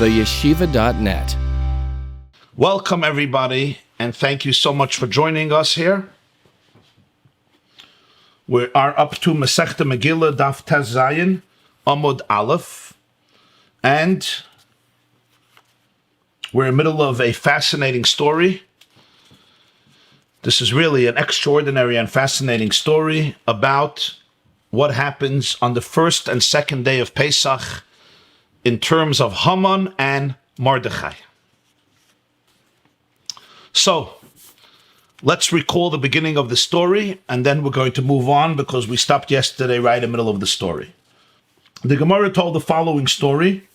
theyeshiva.net. Welcome, everybody, and thank you so much for joining us here. We are up to Masechta Megillah, Daf Tez Zayin, Amud Aleph, and we're in the middle of a fascinating story. This is really an extraordinary and fascinating story about what happens on the first and second day of Pesach in terms of Haman and Mordechai. So, let's recall the beginning of the story, and then we're going to move on because we stopped yesterday right in the middle of the story. The Gemarah told the following story.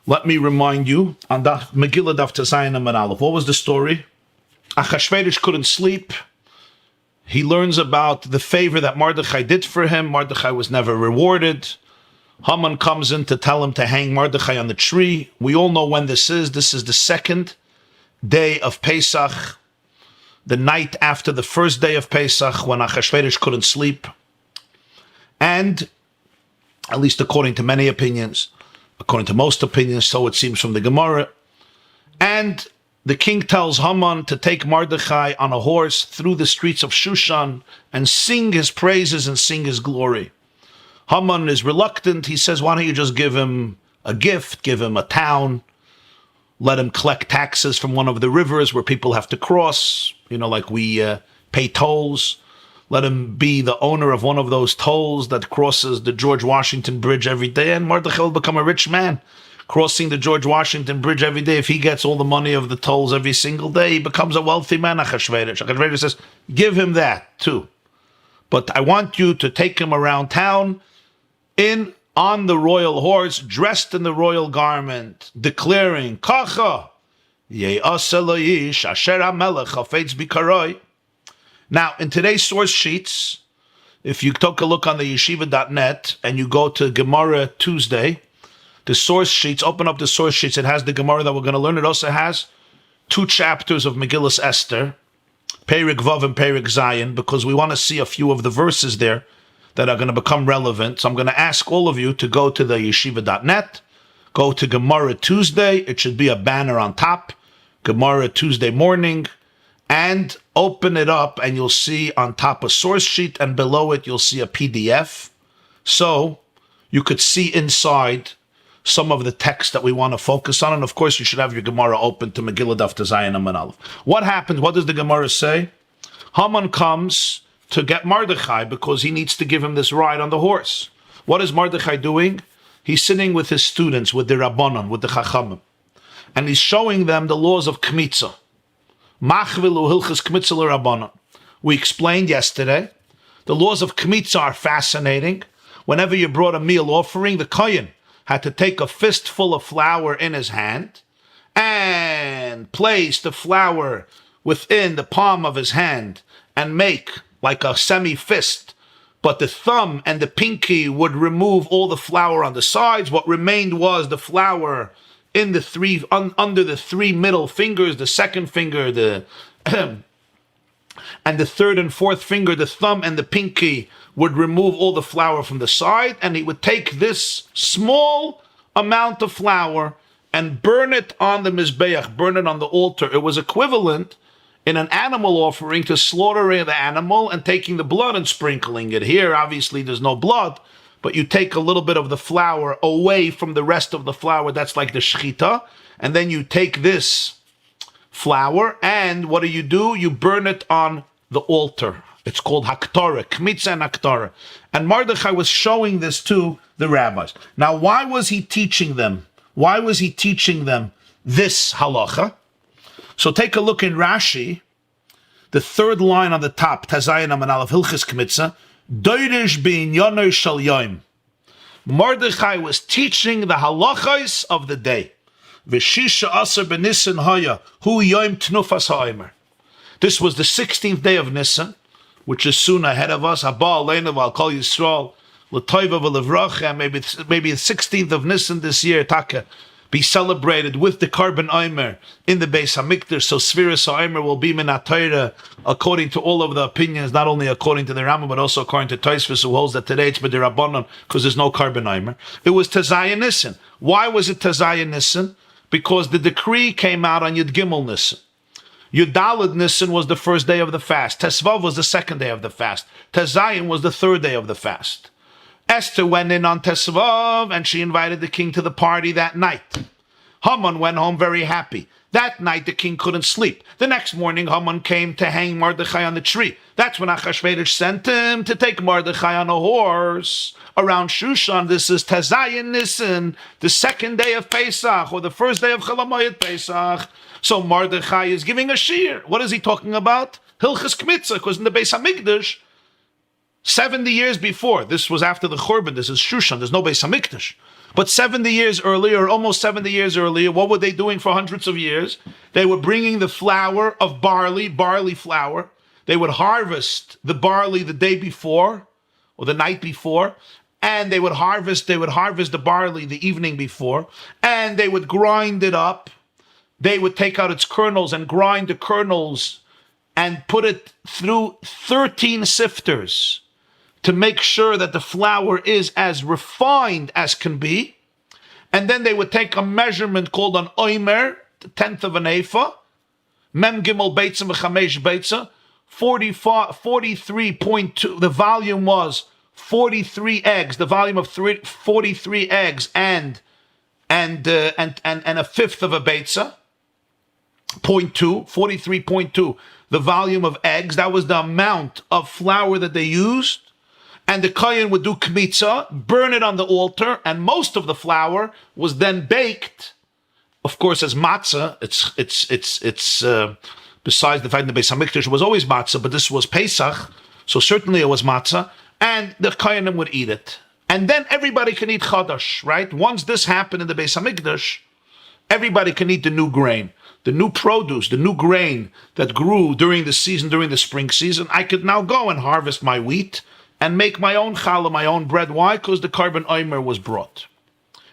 Let me remind you, on Megillah Daf Tezayin Amud Aleph. What was the story? Achashverosh couldn't sleep. He learns about the favor that Mordechai did for him. Mordechai was never rewarded. Haman comes in to tell him to hang Mordechai on the tree. We all know when this is. This is the second day of Pesach, the night after the first day of Pesach, when Achashverosh couldn't sleep. And, at least according to many opinions, according to most opinions, so it seems from the Gemarah, and the king tells Haman to take Mordechai on a horse through the streets of Shushan and sing his praises and sing his glory. Haman is reluctant. He says, why don't you just give him a gift, give him a town, let him collect taxes from one of the rivers where people have to cross, like we pay tolls. Let him be the owner of one of those tolls that crosses the George Washington Bridge every day, and Mordechai will become a rich man. Crossing the George Washington Bridge every day, if he gets all the money of the tolls every single day, he becomes a wealthy man, Achashverosh. Achashverosh says, give him that too. But I want you to take him around town on the royal horse, dressed in the royal garment, declaring, Kacha, ye'aseh la'ish asher hamelech hafetz bikaroi. Now, in today's source sheets, if you take a look on the yeshiva.net and you go to Gemarah Tuesday, the source sheets, open up the source sheets, it has the Gemarah that we're going to learn. It also has 2 chapters of Megillah Esther, Perek Vav and Perek Zayin, because we want to see a few of the verses there that are going to become relevant. So I'm going to ask all of you to go to the yeshiva.net, go to Gemarah Tuesday, it should be a banner on top, Gemarah Tuesday morning, and open it up and you'll see on top a source sheet and below it you'll see a PDF. So you could see inside some of the text that we want to focus on. And of course you should have your Gemarah open to Megillah Daf Tezayin Amud Aleph. What happens? What does the Gemarah say? Haman comes to get Mordechai because he needs to give him this ride on the horse. What is Mordechai doing? He's sitting with his students, with the Rabbanon, with the Chachamim, and he's showing them the laws of Kmitza. Machvilu Hilchas Kmitza l'Rabbanon. We explained yesterday, the laws of Kmitza are fascinating. Whenever you brought a meal offering, the Kohen had to take a fistful of flour in his hand and place the flour within the palm of his hand and make like a semi-fist, but the thumb and the pinky would remove all the flour on the sides. What remained was the flour in the under the 3 middle fingers, the second finger, and the third and fourth finger, the thumb and the pinky, would remove all the flour from the side, and he would take this small amount of flour and burn it on the Mizbeach, burn it on the altar. It was equivalent in an animal offering to slaughtering the animal and taking the blood and sprinkling it. Here, obviously, there's no blood, but you take a little bit of the flour away from the rest of the flour. That's like the shechita. And then you take this flour, and what do? You burn it on the altar. It's called Haktorah, Kmitza and Haktorah. And Mordechai was showing this to the rabbis. Now, why was he teaching them? Why was he teaching them this halacha? So take a look in Rashi, the 3rd line on the top, Tezayin Amud Aleph Hilchas Kmitza, Doirish b'inyono shel yom. Mordechai was teaching the halachos of the day. V'shisha aser b'Nisan haya hu yom tnufas ha'omer. This was the 16th day of Nisan, which is soon ahead of us. Haba aleinu v'al kol Yisrael l'toiva v'levracha. Maybe the 16th of Nisan this year, Taka. be celebrated with the Karban Omer in the Beis HaMikdash. So Sfiras Omer will be Min HaTorah according to all of the opinions, not only according to the Rambam, but also according to Tosfos, who holds that today it's B'derabbanan because there's no Karban Omer. It was Tezayin Nissen. Why was it Tezayin Nissen? Because the decree came out on Yud Gimel Nissen. Yud Daled Nissen was the first day of the fast. Tesvav was the second day of the fast. Tezayin was the third day of the fast. Esther went in on Tesvav and she invited the king to the party that night. Haman went home very happy. That night the king couldn't sleep. The next morning Haman came to hang Mordechai on the tree. That's when Achashverosh sent him to take Mordechai on a horse around Shushan. This is Tezayin Nissen, the second day of Pesach, or the first day of Chol Hamoed Pesach. So Mordechai is giving a shir. What is he talking about? Hilchas Kmitza, because in the Beis HaMikdash, 70 years before, this was after the Churban, this is Shushan, there's no Beis HaMikdash. But 70 years earlier, or almost 70 years earlier, what were they doing for hundreds of years? They were bringing the flour of barley flour. They would harvest the barley the day before, or the night before, and they would harvest the barley the evening before, and they would grind it up. They would take out its kernels and grind the kernels and put it through 13 sifters to make sure that the flour is as refined as can be. And then they would take a measurement called an oimer, the 10th of an ephah, mem gimel beitza v'chamesh beitza, 43.2. The volume was 43 eggs. The volume of 43 eggs and a fifth of a beitza, 43.2. The volume of eggs. That was the amount of flour that they used. And the kohen would do kmitza, burn it on the altar, and most of the flour was then baked, of course, as matzah. It's besides the fact that the Beis HaMikdash was always matzah, but this was Pesach, so certainly it was matzah, and the kohenim would eat it. And then everybody can eat chadash, right? Once this happened in the Beis HaMikdash, everybody can eat the new grain, the new produce, the new grain that grew during the season, during the spring season. I could now go and harvest my wheat and make my own challah, my own bread. Why? Because the Karban Omer was brought.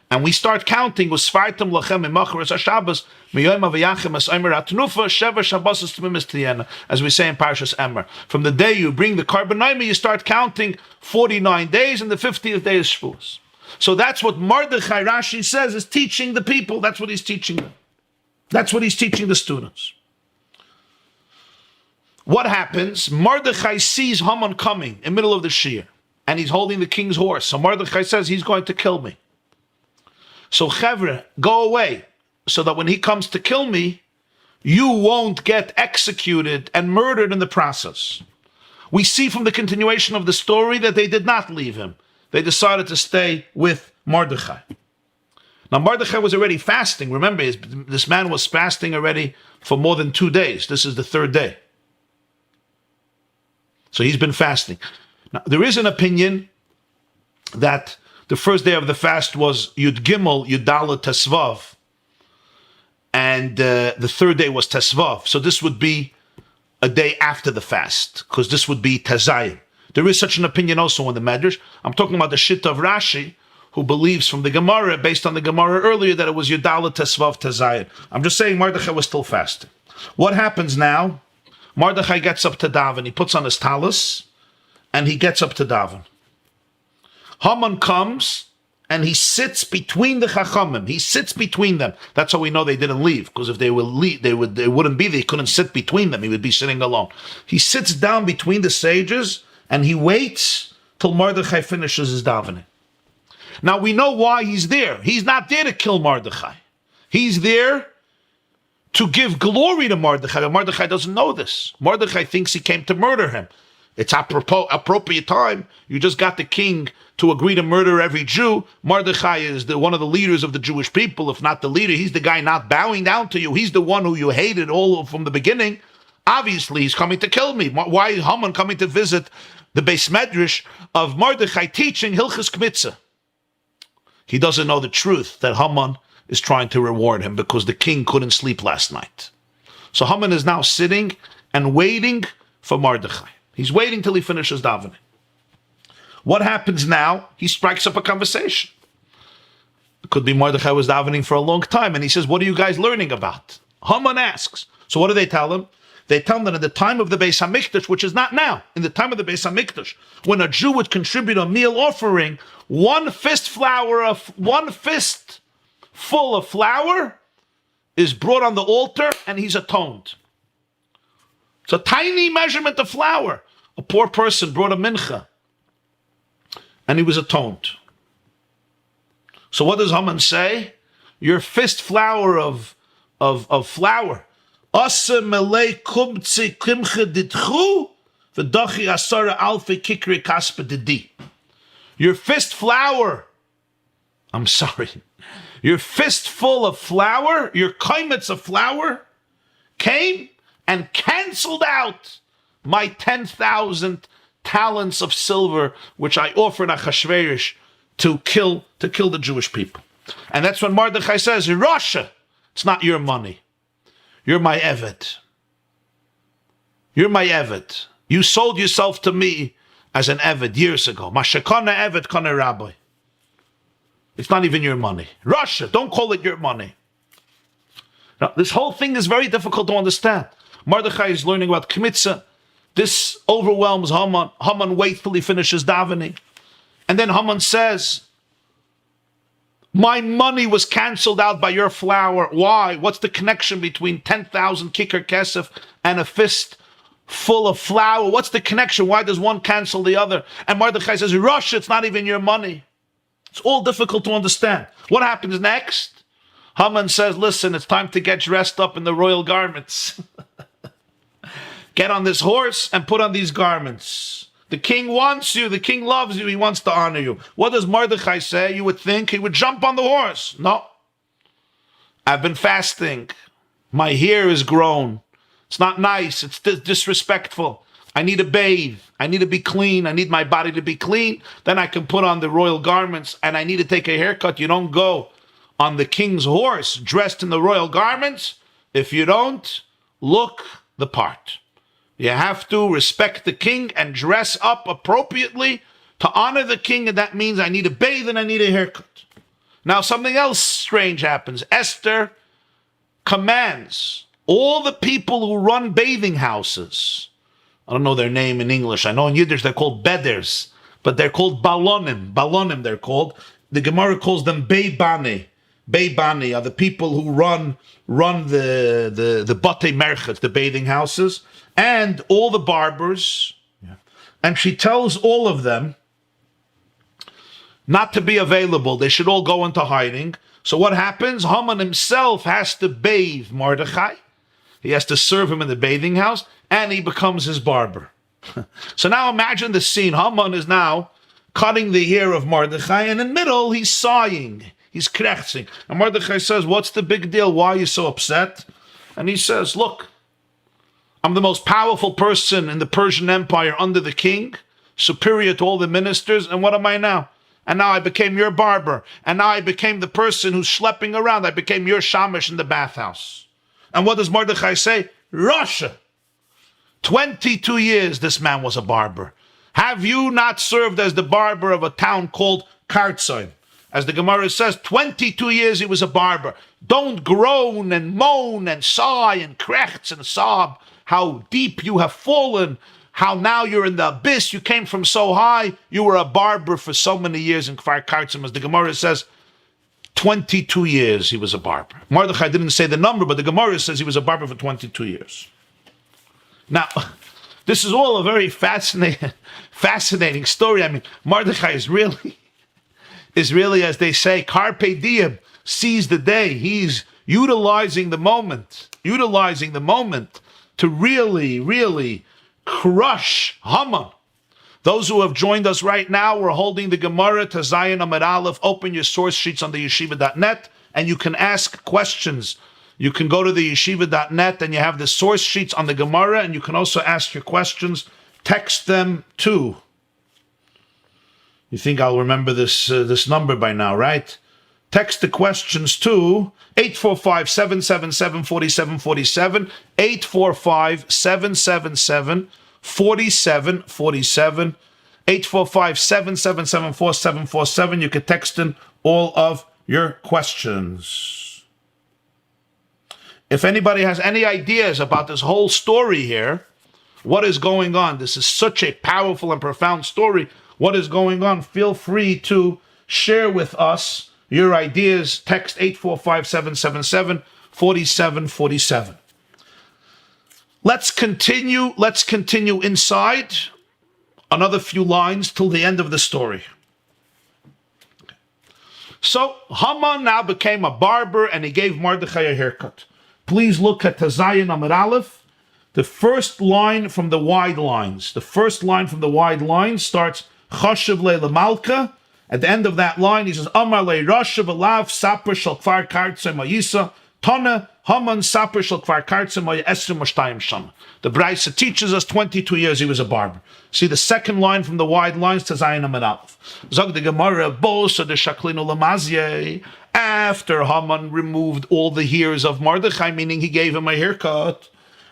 And we start counting with Svartim Lachem Imacharis HaShabbos Miyom Avayachem As Omer Atnufa Sheva Shabbos Tmimis Tiyena, as we say in Parshas Emer. From the day you bring the Karban Omer, you start counting 49 days, and the 50th day is Shavuos. So that's what Mordechai, Rashi says, is teaching the people. That's what he's teaching them. That's what he's teaching the students. What happens? Mordechai sees Haman coming in the middle of the shir, and he's holding the king's horse. So Mordechai says he's going to kill me. So Chevre, go away, so that when he comes to kill me, you won't get executed and murdered in the process. We see from the continuation of the story that they did not leave him. They decided to stay with Mordechai. Now Mordechai was already fasting. Remember, this man was fasting already for more than 2 days. This is the third day. So he's been fasting. Now, there is an opinion that the first day of the fast was Yud Gimel, Yud Daled Tesvav, and the third day was Tesvav. So this would be a day after the fast, because this would be Tezayin. There is such an opinion also in the Medrash. I'm talking about the Shitta of Rashi, who believes from the Gemarah, based on the Gemarah earlier, that it was Yud Daled Tesvav Tezayin. I'm just saying Mordechai was still fasting. What happens now? Mordechai gets up to daven. He puts on his talis, and he gets up to daven. Haman comes, and he sits between the Chachamim. He sits between them. That's how we know they didn't leave, because if they would leave, they wouldn't be there. He couldn't sit between them. He would be sitting alone. He sits down between the sages, and he waits till Mordechai finishes his davening. Now we know why he's there. He's not there to kill Mordechai. He's there to give glory to Mordechai. But Mordechai doesn't know this. Mordechai thinks he came to murder him. It's appropriate time. You just got the king to agree to murder every Jew. Mordechai is one of the leaders of the Jewish people, if not the leader. He's the guy not bowing down to you. He's the one who you hated all from the beginning. Obviously, he's coming to kill me. Why is Haman coming to visit the Beis Medrash of Mordechai teaching Hilchas Kmitza? He doesn't know the truth that Haman is trying to reward him because the king couldn't sleep last night. So Haman is now sitting and waiting for Mordechai. He's waiting till he finishes davening. What happens now? He strikes up a conversation. Could be Mordechai was davening for a long time, and he says, what are you guys learning about? Haman asks. So what do they tell him? They tell him that in the time of the Beis HaMikdash, which is not now, in the time of the Beis HaMikdash, when a Jew would contribute a meal offering, one fistful of flour is brought on the altar, and he's atoned. It's a tiny measurement of flour. A poor person brought a mincha, and he was atoned. So what does Haman say? Your fist flour of flour. Asa melei kumtzi kimcha ditchu v'dachi asara alfi kikri kaspa didi. Your fist flour. I'm sorry. Your fistful of flour, your kaimetz of flour, came and canceled out my 10,000 talents of silver, which I offered Achashverosh to kill the Jewish people. And that's when Mordechai says, Rasha, it's not your money. You're my Eved. You're my Eved. You sold yourself to me as an Eved years ago. Mashakana Eved kana Rabbi. It's not even your money. Rasha, don't call it your money. Now, this whole thing is very difficult to understand. Mordechai is learning about Kmitza. This overwhelms Haman. Haman waits till he finishes davening. And then Haman says, my money was canceled out by your flour. Why? What's the connection between 10,000 kikar kesef and a fist full of flour? What's the connection? Why does one cancel the other? And Mordechai says, Rush, it's not even your money. It's all difficult to understand. What happens next? Haman says, listen, it's time to get dressed up in the royal garments. Get on this horse and put on these garments. The king wants you. The king loves you. He wants to honor you. What does Mordechai say? You would think he would jump on the horse. No. I've been fasting. My hair is grown. It's not nice. It's disrespectful. I need to bathe. I need to be clean. I need my body to be clean. Then I can put on the royal garments, and I need to take a haircut. You don't go on the king's horse dressed in the royal garments if you don't look the part. You have to respect the king and dress up appropriately to honor the king, and that means I need to bathe and I need a haircut. Now something else strange happens. Esther commands all the people who run bathing houses. I don't know their name in English. I know in Yiddish they're called beders, but they're called balonim. Balonim they're called. The Gemarah calls them beibane. Beibane are the people who run the batei merchet, the bathing houses, and all the barbers. Yeah. And she tells all of them not to be available. They should all go into hiding. So what happens? Haman himself has to bathe Mordechai. He has to serve him in the bathing house, and he becomes his barber. So now imagine the scene. Haman is now cutting the hair of Mordechai, and in the middle, he's sighing. He's krechzing. And Mordechai says, what's the big deal? Why are you so upset? And he says, look, I'm the most powerful person in the Persian Empire under the king, superior to all the ministers, and what am I now? And now I became your barber, and now I became the person who's schlepping around. I became your shamish in the bathhouse. And what does Mordechai say? Russia. 22 years this man was a barber. Have you not served as the barber of a town called Kartzoin? As the Gemarah says, 22 years he was a barber. Don't groan and moan and sigh and krechts and sob how deep you have fallen, how now you're in the abyss, you came from so high, you were a barber for so many years in Kfar Kartzim. As the Gemarah says, 22 years he was a barber. Mordechai didn't say the number, but the Gemarah says he was a barber for 22 years. Now, this is all a very fascinating story. I mean, Mordechai is really, as they say, carpe diem, seize the day. He's utilizing the moment to really crush Haman. Those who have joined us right now, we're holding the Gemarah to Zion Amud Aleph. Open your source sheets on the yeshiva.net, and you can ask questions. You can go to the yeshiva.net, and you have the source sheets on the Gemarah, and you can also ask your questions. Text them to. You think I'll remember this number by now, right? Text the questions to 845-777-4747, 845-777-4747, 845-777-4747. You can text in all of your questions. If anybody has any ideas about this whole story here, what is going on? This is such a powerful and profound story. What is going on? Feel free to share with us your ideas. Text 845-777-4747. Let's continue inside another few lines till the end of the story. So Haman now became a barber and he gave Mordechai a haircut. Please look at Tazayin Amud Aleph. The first line from the wide lines. The first line from the wide lines starts Chashiv le Malka. At the end of that line, he says, Amar le Rashav alav saper shel kfar kartze ma'yisa tana Haman saper shel kfar kartze ma'ya esrim mashtayim shana. The Brisa teaches us 22 years he was a barber. See the second line from the wide lines to Zayin Amud Aleph. Zog the Gemarah bosa de shaklinu lamazye. After Haman removed all the hairs of Mordechai, meaning he gave him a haircut.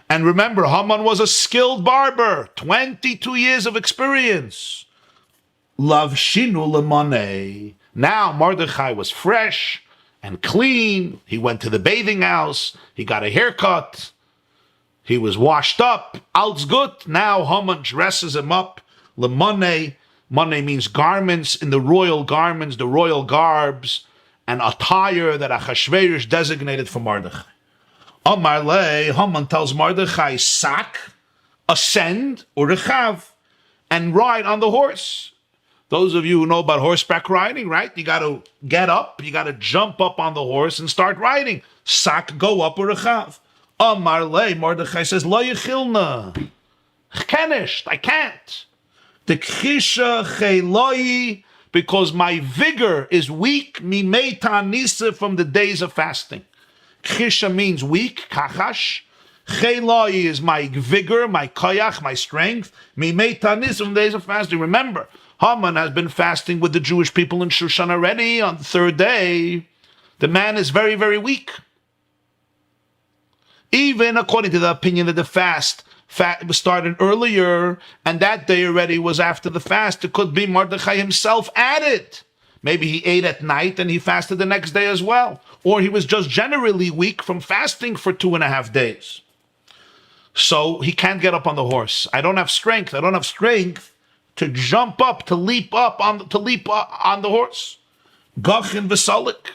And remember, Haman was a skilled barber, 22 years of experience. Lavshinu lemane. Now Mordechai was fresh and clean. He went to the bathing house. He got a haircut. He was washed up. All's good. Now Haman dresses him up. Lemane. Mane means garments, in the royal garments, the royal garbs, and attire that Achashverosh designated for Mordechai. Amar le, Haman tells Mordechai, sak, ascend, or rechav, and ride on the horse. Those of you who know about horseback riding, right? You got to get up, you got to jump up on the horse and start riding. Sak, go up, or rechav. Amar le, Mordechai says, lo yechilna. Chenisht, I can't. The khisha cheloi, because my vigor is weak, mimeitan nisa, from the days of fasting. Chisha means weak, kachash. Cheloi is my vigor, my koyach, my strength. Mimeitan nisa, from the days of fasting. Remember, Haman has been fasting with the Jewish people in Shushan already on the third day. The man is very, very weak. Even according to the opinion that the fast was started earlier, and that day already was after the fast, it could be Mordechai himself added. Maybe he ate at night and he fasted the next day as well. Or he was just generally weak from fasting for 2.5 days. So he can't get up on the horse. I don't have strength. I don't have strength to jump up, to leap on the horse. Gachin v'salik.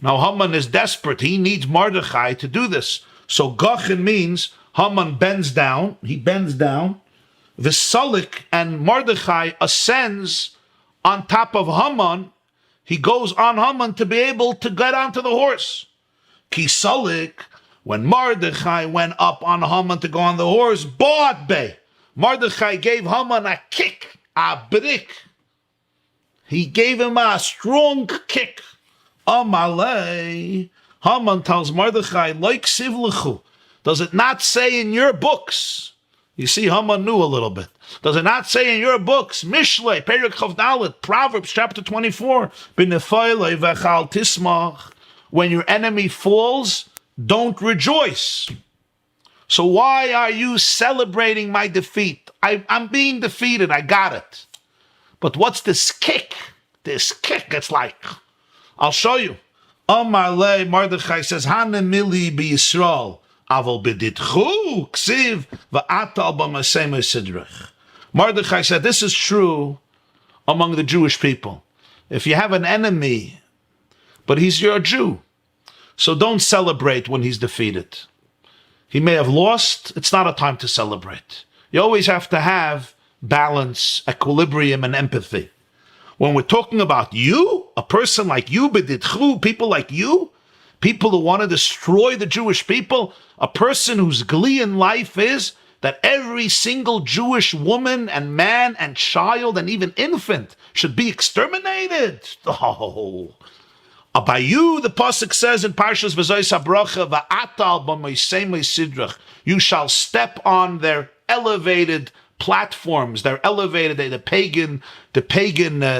Now Haman is desperate. He needs Mordechai to do this. So Gachin means Haman bends down. He bends down. V'salik, and Mordechai ascends on top of Haman. He goes on Haman to be able to get onto the horse. Kisalik, when Mordechai went up on Haman to go on the horse, Bo'at Bey. Mordechai gave Haman a kick, a brick. He gave him a strong kick. Amalei. Haman tells Mordechai, like Sivlechu. Does it not say in your books? You see, Haman knew a little bit. Does it not say in your books, Mishlei, Perek Chav Dalet, Proverbs chapter 24, B'nefeilei v'chal tismach, when your enemy falls, don't rejoice. So why are you celebrating my defeat? I'm being defeated, I got it. But what's this kick? This kick, it's like, I'll show you. Amar le, Mordechai says, Hanemili b'Yisrael, aval b'ditchu, ksiv, v'atal b'masei mesidrech. Mordechai said, this is true among the Jewish people. If you have an enemy, but he's your Jew, so don't celebrate when he's defeated. He may have lost, it's not a time to celebrate. You always have to have balance, equilibrium, and empathy. When we're talking about you, a person like you, b'ditchu, people like you, people who want to destroy the Jewish people, a person whose glee in life is that every single Jewish woman and man and child and even infant should be exterminated. Oh. By you, the pasuk says in Parshas Vayikra, va'atal b'moisei mesidrech, you shall step on their elevated platforms, their elevated, the pagan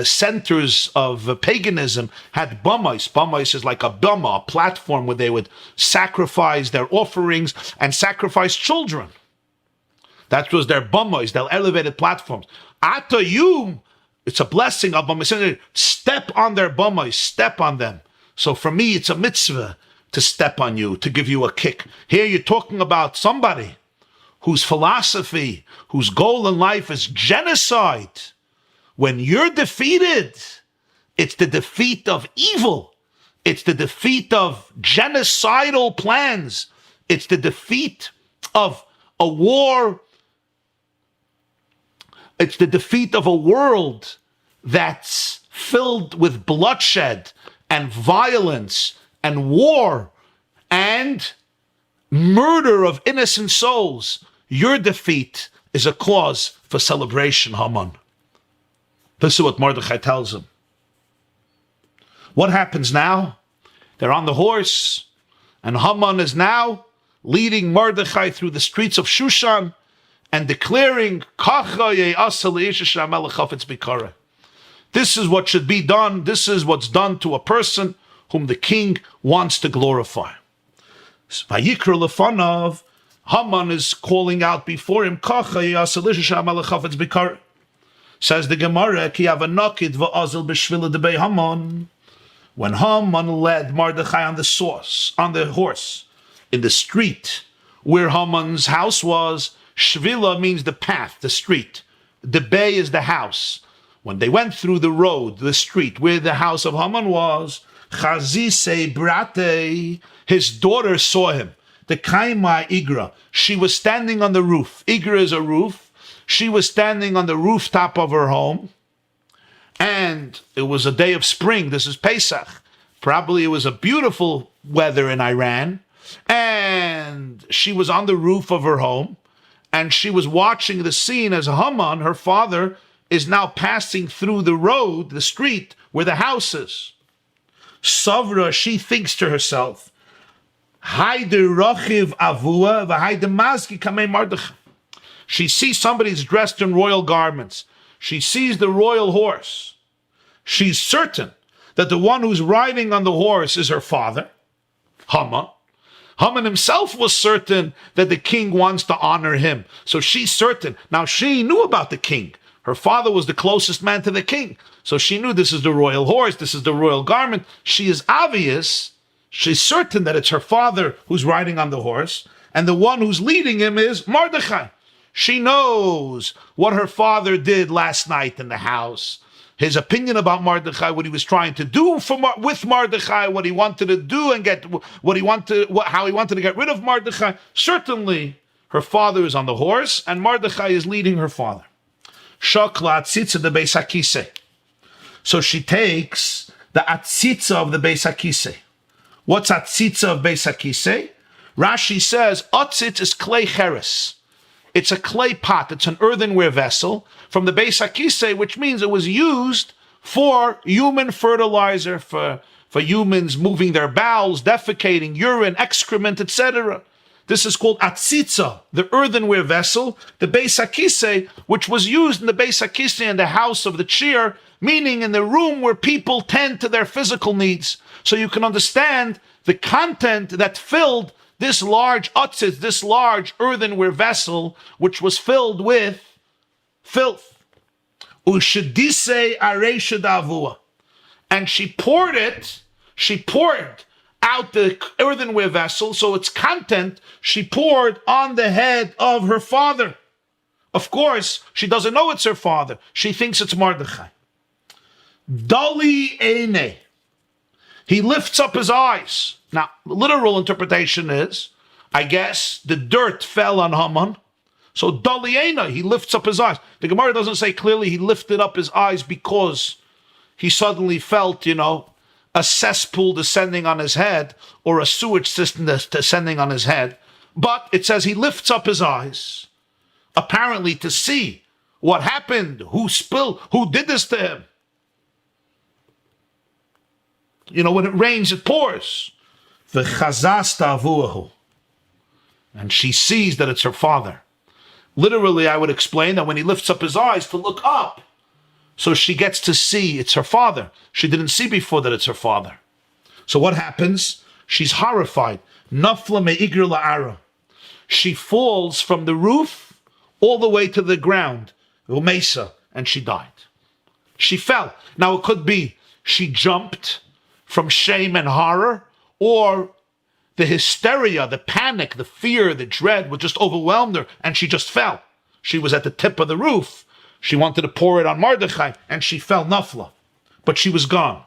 centers of paganism had bamais. Bamais is like a bama, a platform where they would sacrifice their offerings and sacrifice children. That was their bamais, their elevated platforms. Ata you, It's a blessing. Step on their bumai, step on them. So for me, it's a mitzvah to step on you, to give you a kick. Here you're talking about somebody whose philosophy, whose goal in life is genocide. When you're defeated, it's the defeat of evil. It's the defeat of genocidal plans. It's the defeat of a war. It's the defeat of a world that's filled with bloodshed and violence and war and murder of innocent souls. Your defeat is a cause for celebration, Haman. This is what Mordechai tells him. What happens now? They're on the horse, and Haman is now leading Mordechai through the streets of Shushan and declaring, this is what should be done. This is what's done to a person whom the king wants to glorify. Vayikra lefanav, Haman is calling out before him, says the Gemarah, ki avanakid va'azil b'shvila debei Haman. When Haman led Mordechai on the horse, in the street where Haman's house was, shvila means the path, the street. Debei is the house. When they went through the road, the street where the house of Haman was, Chazise brate, his daughter saw him. The kaima igra, she was standing on the roof. Igra is a roof. She was standing on the rooftop of her home, and it was a day of spring. This is Pesach. Probably it was a beautiful weather in Iran, and she was on the roof of her home, and she was watching the scene as Haman, her father, is now passing through the road, the street, where the house is. Savra, she thinks to herself, Haide rochiv avua v'haide mazki kamei Mordechai. She sees somebody's dressed in royal garments. She sees the royal horse. She's certain that the one who's riding on the horse is her father, Haman. Haman himself was certain that the king wants to honor him. So she's certain. Now she knew about the king. Her father was the closest man to the king. So she knew this is the royal horse, this is the royal garment. She is obvious. She's certain that it's her father who's riding on the horse, and the one who's leading him is Mordechai. She knows what her father did last night in the house. His opinion about Mordechai, what he was trying to do with Mordechai, what he wanted to do and how he wanted to get rid of Mordechai. Certainly, her father is on the horse, and Mordechai is leading her father. Shokla atzitza de beis hakisei. So she takes the atzitza of the beis hakisei. What's atzitza of beis hakisei? Rashi says atzitz is clay cheres. It's a clay pot. It's an earthenware vessel from the beis hakisei, which means it was used for human fertilizer, for humans moving their bowels, defecating, urine, excrement, etc. This is called atzitza, the earthenware vessel, the beis hakisei, which was used in the beis hakisei in the house of the cheer, meaning in the room where people tend to their physical needs. So you can understand the content that filled this large atzitz, this large earthenware vessel, which was filled with filth. Ushedise areisha davua. And she poured out the earthenware vessel, so its content she poured on the head of her father. Of course, she doesn't know it's her father. She thinks it's Mordechai. Dali eine. He lifts up his eyes. Now, the literal interpretation is, I guess, the dirt fell on Haman. So Dali eine, he lifts up his eyes. The Gemarah doesn't say clearly he lifted up his eyes because he suddenly felt, a cesspool descending on his head or a sewage system descending on his head. But it says he lifts up his eyes, apparently to see what happened, who did this to him. When it rains, it pours. And she sees that it's her father. Literally, I would explain that when he lifts up his eyes to look up, so she gets to see it's her father. She didn't see before that it's her father. So what happens? She's horrified. Nafla me'igr la'ara. She falls from the roof all the way to the ground. Umesa, and she died. She fell. Now it could be she jumped from shame and horror, or the hysteria, the panic, the fear, the dread would just overwhelm her, and she just fell. She was at the tip of the roof. She wanted to pour it on Mordechai, and she fell nafla. But she was gone.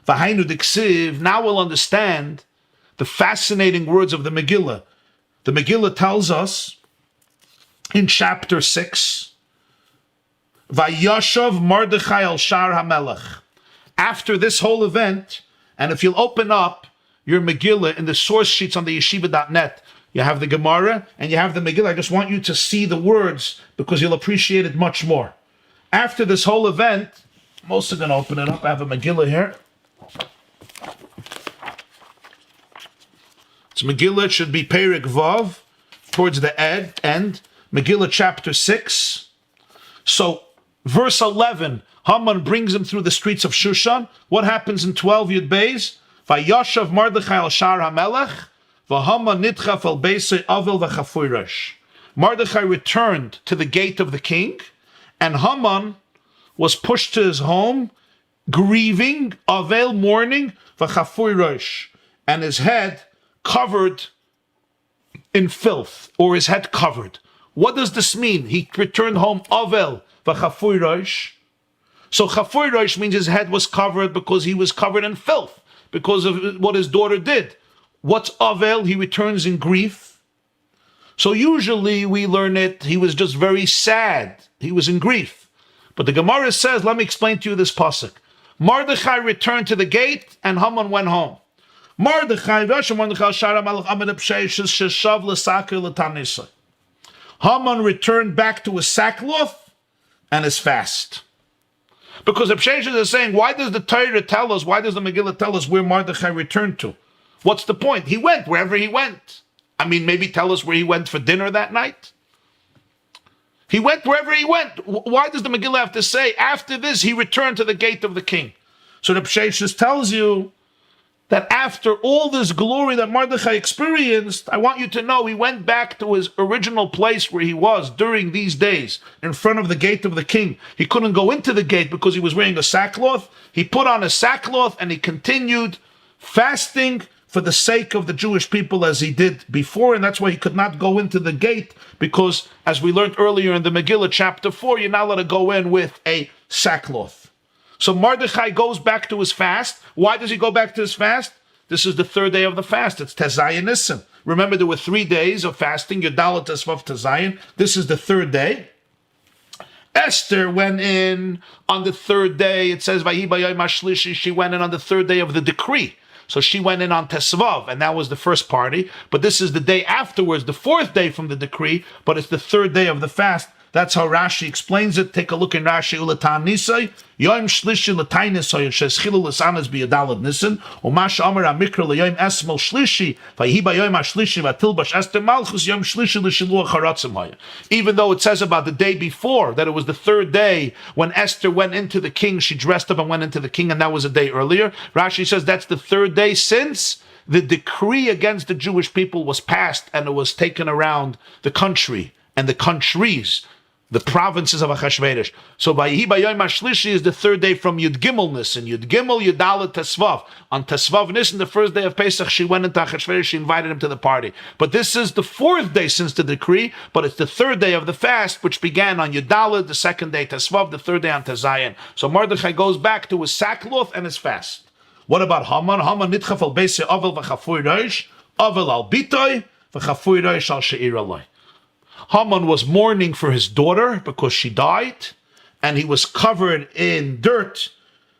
V'hainu diksiv, now we'll understand the fascinating words of the Megillah. The Megillah tells us in chapter 6, Vayashav Mordechai al Shar HaMelech. After this whole event, and if you'll open up your Megillah in the source sheets on the yeshiva.net, you have the Gemarah and you have the Megillah. I just want you to see the words because you'll appreciate it much more. After this whole event, most are going to open it up. I have a Megillah here. It's Megillah, it should be Perek Vav, towards the end. Megillah chapter 6. So, verse 11, Haman brings him through the streets of Shushan. What happens in 12 Yud Beis? Vayashav Mordechai al Shar HaMelech, v'Haman nitchaf al Beisei Avel v'Chafurish. Mordechai returned to the gate of the king, and Haman was pushed to his home, grieving, Avel mourning, v'Chafurish, and his head covered in filth, or his head covered. What does this mean? He returned home Avel v'Chafurish. So Chafurish means his head was covered because he was covered in filth, because of what his daughter did. What's Avel? He returns in grief. So usually we learn it, he was just very sad. He was in grief. But the Gemarah says, let me explain to you this pasuk. Mordechai returned to the gate and Haman went home. Haman returned back to his sackcloth and his fast. Because Pietersz is saying, why does the Torah tell us, why does the Megillah tell us where Mordechai returned to? What's the point? He went wherever he went. I mean, maybe tell us where he went for dinner that night. He went wherever he went. Why does the Megillah have to say, after this, he returned to the gate of the king? So the Pietersz tells you that after all this glory that Mordechai experienced, I want you to know he went back to his original place where he was during these days, in front of the gate of the king. He couldn't go into the gate because he was wearing a sackcloth. He put on a sackcloth and he continued fasting for the sake of the Jewish people as he did before, and that's why he could not go into the gate, because as we learned earlier in the Megillah chapter 4, you're not allowed to go in with a sackcloth. So Mordechai goes back to his fast. Why does he go back to his fast? This is the third day of the fast. It's Tezayin Nissen. Remember, there were 3 days of fasting, Yadalat Tesvav Tezayin. This is the third day. Esther went in on the third day. It says, Vayi Bayom HaShlishi, she went in on the third day of the decree. So she went in on Tesvav, and that was the first party. But this is the day afterwards, the fourth day from the decree, but it's the third day of the fast. That's how Rashi explains it. Take a look in Rashi. Ulatan Nisai, Yom Shlishi Latainisai, Sheschilu Lasanas Biyadalad Nissen, Umash Amar Amikra Yom Esmel Shlishi, Vayiba Yom Shlishi, Vatilbash Esther Malchus, Yom Shlishi Lishilu Charatzim Haya. Even though it says about the day before, that it was the third day when Esther went into the king, she dressed up and went into the king, and that was a day earlier. Rashi says that's the third day since the decree against the Jewish people was passed and it was taken around the country and the countries, the provinces of Achashverosh. So Vayihi Bayom HaShlishi is the third day from Yud Gimel Nissen. Yud Gimel Yudalet Tesvav. On Tesvav Nissen, the first day of Pesach, she went into Achashverosh, she invited him to the party. But this is the fourth day since the decree, but it's the third day of the fast, which began on Yudalet, the second day Tesvav, the third day on Tezayin. So Mordechai goes back to his sackcloth and his fast. What about Haman? Haman nitchaf al Beisei Avel v'Chafui Rosh, Avel al Bitoi, v'Chafui Rosh al She'ir Aloi. Haman was mourning for his daughter because she died, and he was covered in dirt,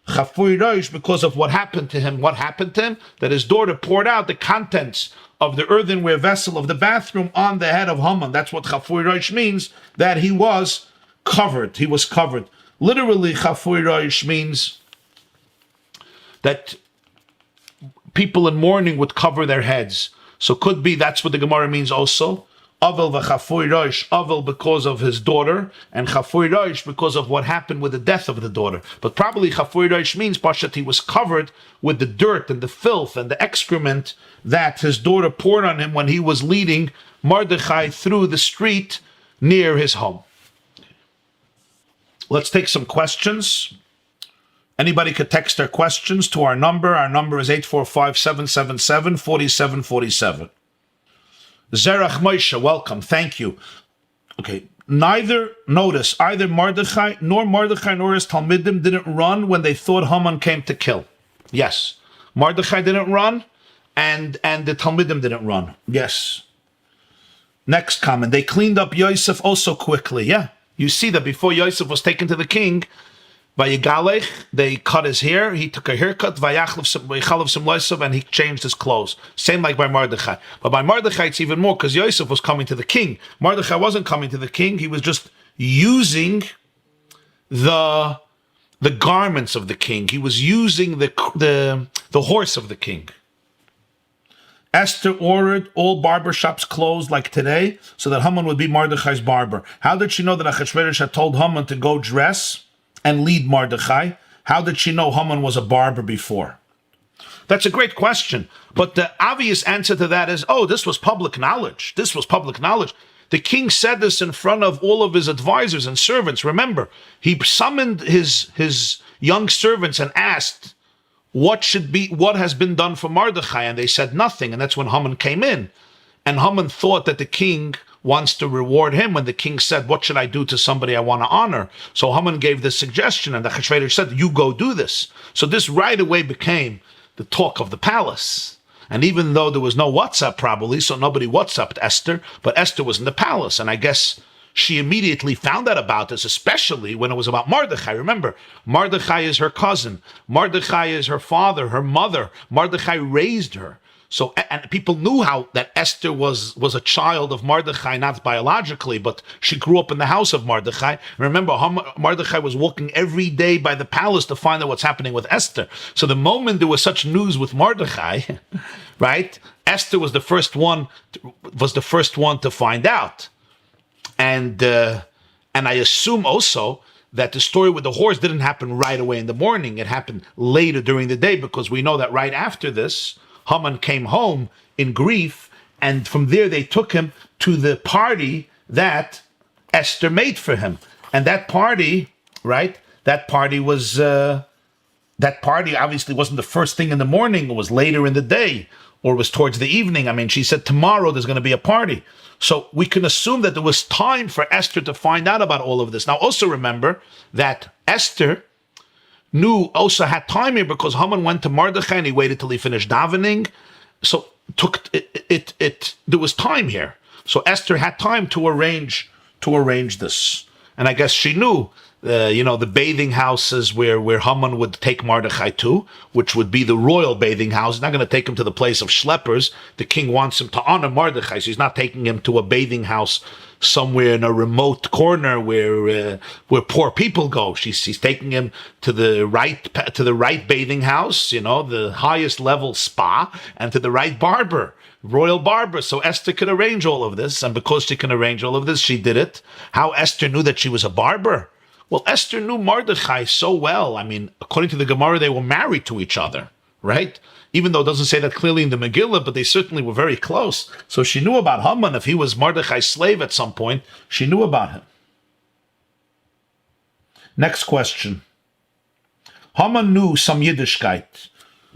Chafui Rosh, because of what happened to him. What happened to him? That his daughter poured out the contents of the earthenware vessel of the bathroom on the head of Haman. That's what Chafui Rosh means, that he was covered. He was covered. Literally, Chafui Rosh means that people in mourning would cover their heads. So could be that's what the Gemarah means also. Avel v'Chafui Rosh, Avel because of his daughter, and Chafui Rosh because of what happened with the death of the daughter. But probably Chafui Rosh means, Pashat, he was covered with the dirt and the filth and the excrement that his daughter poured on him when he was leading Mordechai through the street near his home. Let's take some questions. Anybody could text their questions to our number. Our number is 845-777-4747. Zerach Moshe, welcome. Thank you. Okay. Either Mordechai nor his Talmidim didn't run when they thought Haman came to kill. Yes. Mordechai didn't run, and the Talmidim didn't run. Yes. Next comment. They cleaned up Yosef also quickly. Yeah. You see that before Yosef was taken to the king, Vayigalech, they cut his hair, he took a haircut, and he changed his clothes. Same like by Mordechai. But by Mordechai, it's even more, because Yosef was coming to the king. Mordechai wasn't coming to the king, he was just using the garments of the king. He was using the horse of the king. Esther ordered all barber shops closed like today, so that Haman would be Mordechai's barber. How did she know that Achashverosh had told Haman to go dress and lead Mordechai? How did she know Haman was a barber before? That's a great question. But the obvious answer to that is, this was public knowledge. This was public knowledge. The king said this in front of all of his advisors and servants. Remember, he summoned his young servants and asked, what has been done for Mordechai? And they said nothing. And that's when Haman came in. And Haman thought that the king wants to reward him when the king said, what should I do to somebody I want to honor? So Haman gave this suggestion, and the Achashverosh said, you go do this. So this right away became the talk of the palace. And even though there was no WhatsApp probably, so nobody WhatsApped Esther, but Esther was in the palace, and I guess she immediately found out about this, especially when it was about Mordechai. Remember, Mordechai is her cousin. Mordechai is her father, her mother. Mordechai raised her. So, and people knew how that Esther was a child of Mordechai, not biologically, but she grew up in the house of Mordechai. Remember, Mordechai was walking every day by the palace to find out what's happening with Esther. So the moment there was such news with Mordechai, right, Esther was the first one to find out. And I assume also that the story with the horse didn't happen right away in the morning. It happened later during the day, because we know that right after this, Haman came home in grief, and from there they took him to the party that Esther made for him. And that party, right, that party obviously wasn't the first thing in the morning, it was later in the day, or it was towards the evening. I mean, she said tomorrow there's going to be a party. So we can assume that there was time for Esther to find out about all of this. Now also remember that Esther also had time here, because Haman went to Mordechai and he waited till he finished davening. So there was time here. So Esther had time to arrange this. And I guess she knew, the bathing houses where Haman would take Mordechai to, which would be the royal bathing house. He's not going to take him to the place of schleppers. The king wants him to honor Mordechai, so he's not taking him to a bathing house somewhere in a remote corner where poor people go. She's taking him to the right bathing house, the highest level spa, and to the right barber, royal barber. So Esther could arrange all of this, and because she can arrange all of this, she did it. How Esther knew that she was a barber? Well, Esther knew Mordechai so well. I mean, according to the Gemarah, they were married to each other, right? Even though it doesn't say that clearly in the Megillah, but they certainly were very close. So she knew about Haman. If he was Mordechai's slave at some point, she knew about him. Next question. Haman knew some Yiddishkeit.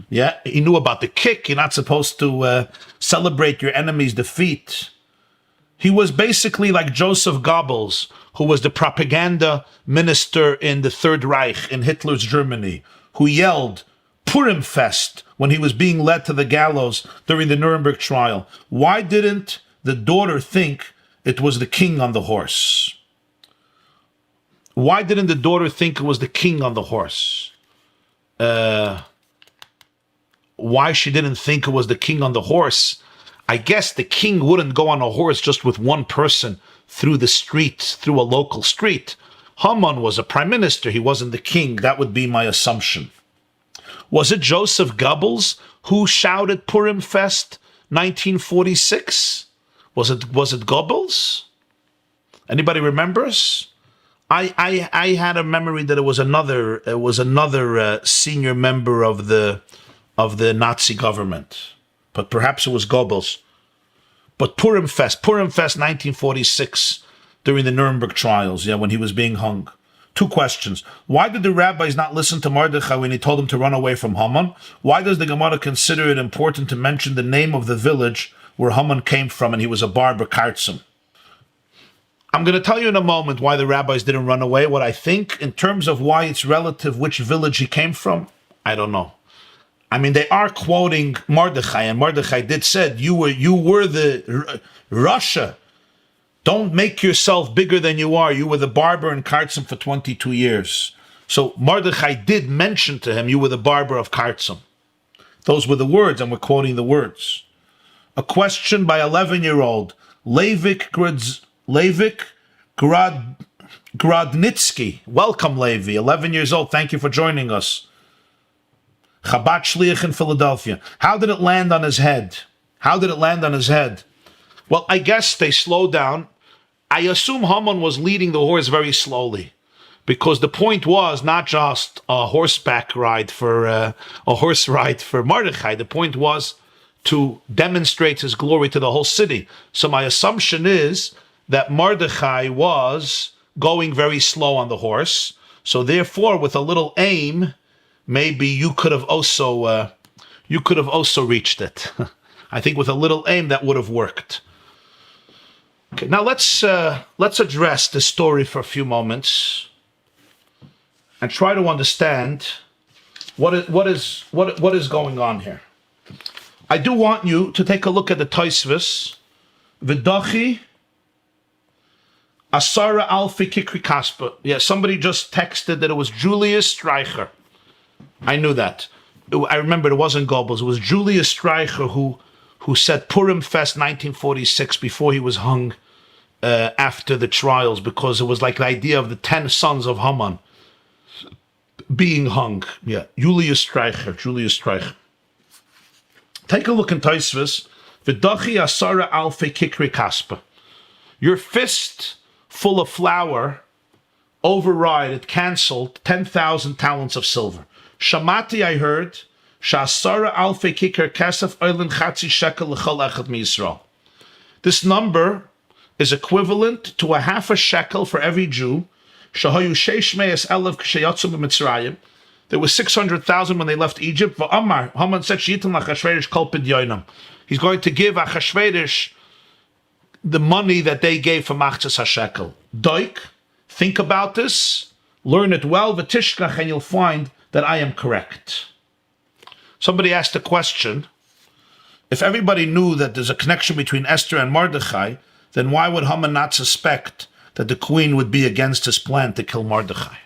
Yeah, he knew about the kick. You're not supposed to celebrate your enemy's defeat. He was basically like Joseph Goebbels, who was the propaganda minister in the Third Reich in Hitler's Germany, who yelled Purim Fest when he was being led to the gallows during the Nuremberg trial. Why didn't the daughter think it was the king on the horse? Why didn't the daughter think it was the king on the horse? Why she didn't think it was the king on the horse? I guess the king wouldn't go on a horse just with one person through the street, through a local street. Haman was a prime minister. He wasn't the king. That would be my assumption. Was it Joseph Goebbels who shouted Purim Fest 1946? Was it Goebbels? Anybody remembers? I had a memory that it was another senior member of the Nazi government, but perhaps it was Goebbels. But Purim Fest 1946, during the Nuremberg trials, when he was being hung. Two questions. Why did the rabbis not listen to Mordechai when he told them to run away from Haman? Why does the Gemarah consider it important to mention the name of the village where Haman came from and he was a barber, Kartzim? I'm going to tell you in a moment why the rabbis didn't run away. What I think, in terms of why it's relative which village he came from, I don't know. I mean, they are quoting Mordechai, and Mordechai did said, you were the Russia. Don't make yourself bigger than you are. You were the barber in Kartzim for 22 years. So Mordechai did mention to him, you were the barber of Kartzim. Those were the words, and we're quoting the words. A question by 11-year-old Levik Grodnitsky. Welcome, Levi. 11 years old. Thank you for joining us. Chabad Shliach in Philadelphia. How did it land on his head? Well, I guess they slowed down. I assume Haman was leading the horse very slowly, because the point was not just a horseback ride a horse ride for Mordechai. The point was to demonstrate his glory to the whole city. So my assumption is that Mordechai was going very slow on the horse. So therefore, with a little aim, maybe you could have also reached it. I think with a little aim that would have worked. Okay, now let's address this story for a few moments and try to understand what is going on here. I do want you to take a look at the Tosfos. V'dachi Asara Alfi Kikri Kaspa. Yeah, somebody just texted that it was Julius Streicher. I knew that. I remember it wasn't Goebbels. It was Julius Streicher who said Purim Fest 1946 before he was hung after the trials, because it was like the idea of the 10 sons of Haman being hung. Yeah, Julius Streicher. Take a look in Tosfos. V'dachi Asara Alfi Kikri Kaspa. Your fist full of flour it canceled 10,000 talents of silver. Shamati, I heard, Shasara alfei kikar kesef oilin chatzi shekel l'chol echad miYisrael. This number is equivalent to a half a shekel for every Jew. Shahayu sheish me'es elev k'sheyatzu b'Mitzrayim. There was 600,000 when they left Egypt. V'amar, Haman said, Sheyitin l'Achashverosh kol pidyonim. He's going to give Achashverosh the money that they gave for Machzas HaShekel. Doik, think about this, learn it well, v'tishkach, and you'll find that I am correct. Somebody asked a question. If everybody knew that there's a connection between Esther and Mordechai, then why would Haman not suspect that the queen would be against his plan to kill Mordechai?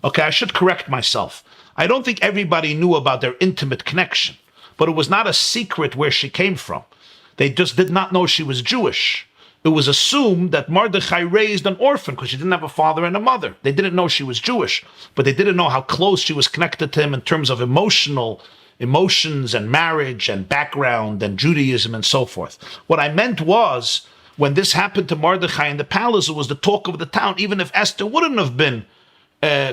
Okay, I should correct myself. I don't think everybody knew about their intimate connection, but it was not a secret where she came from. They just did not know she was Jewish. It was assumed that Mordechai raised an orphan because she didn't have a father and a mother. They didn't know she was Jewish, but they didn't know how close she was connected to him in terms of emotions and marriage and background and Judaism and so forth. What I meant was, when this happened to Mordechai in the palace, it was the talk of the town, even if Esther wouldn't have been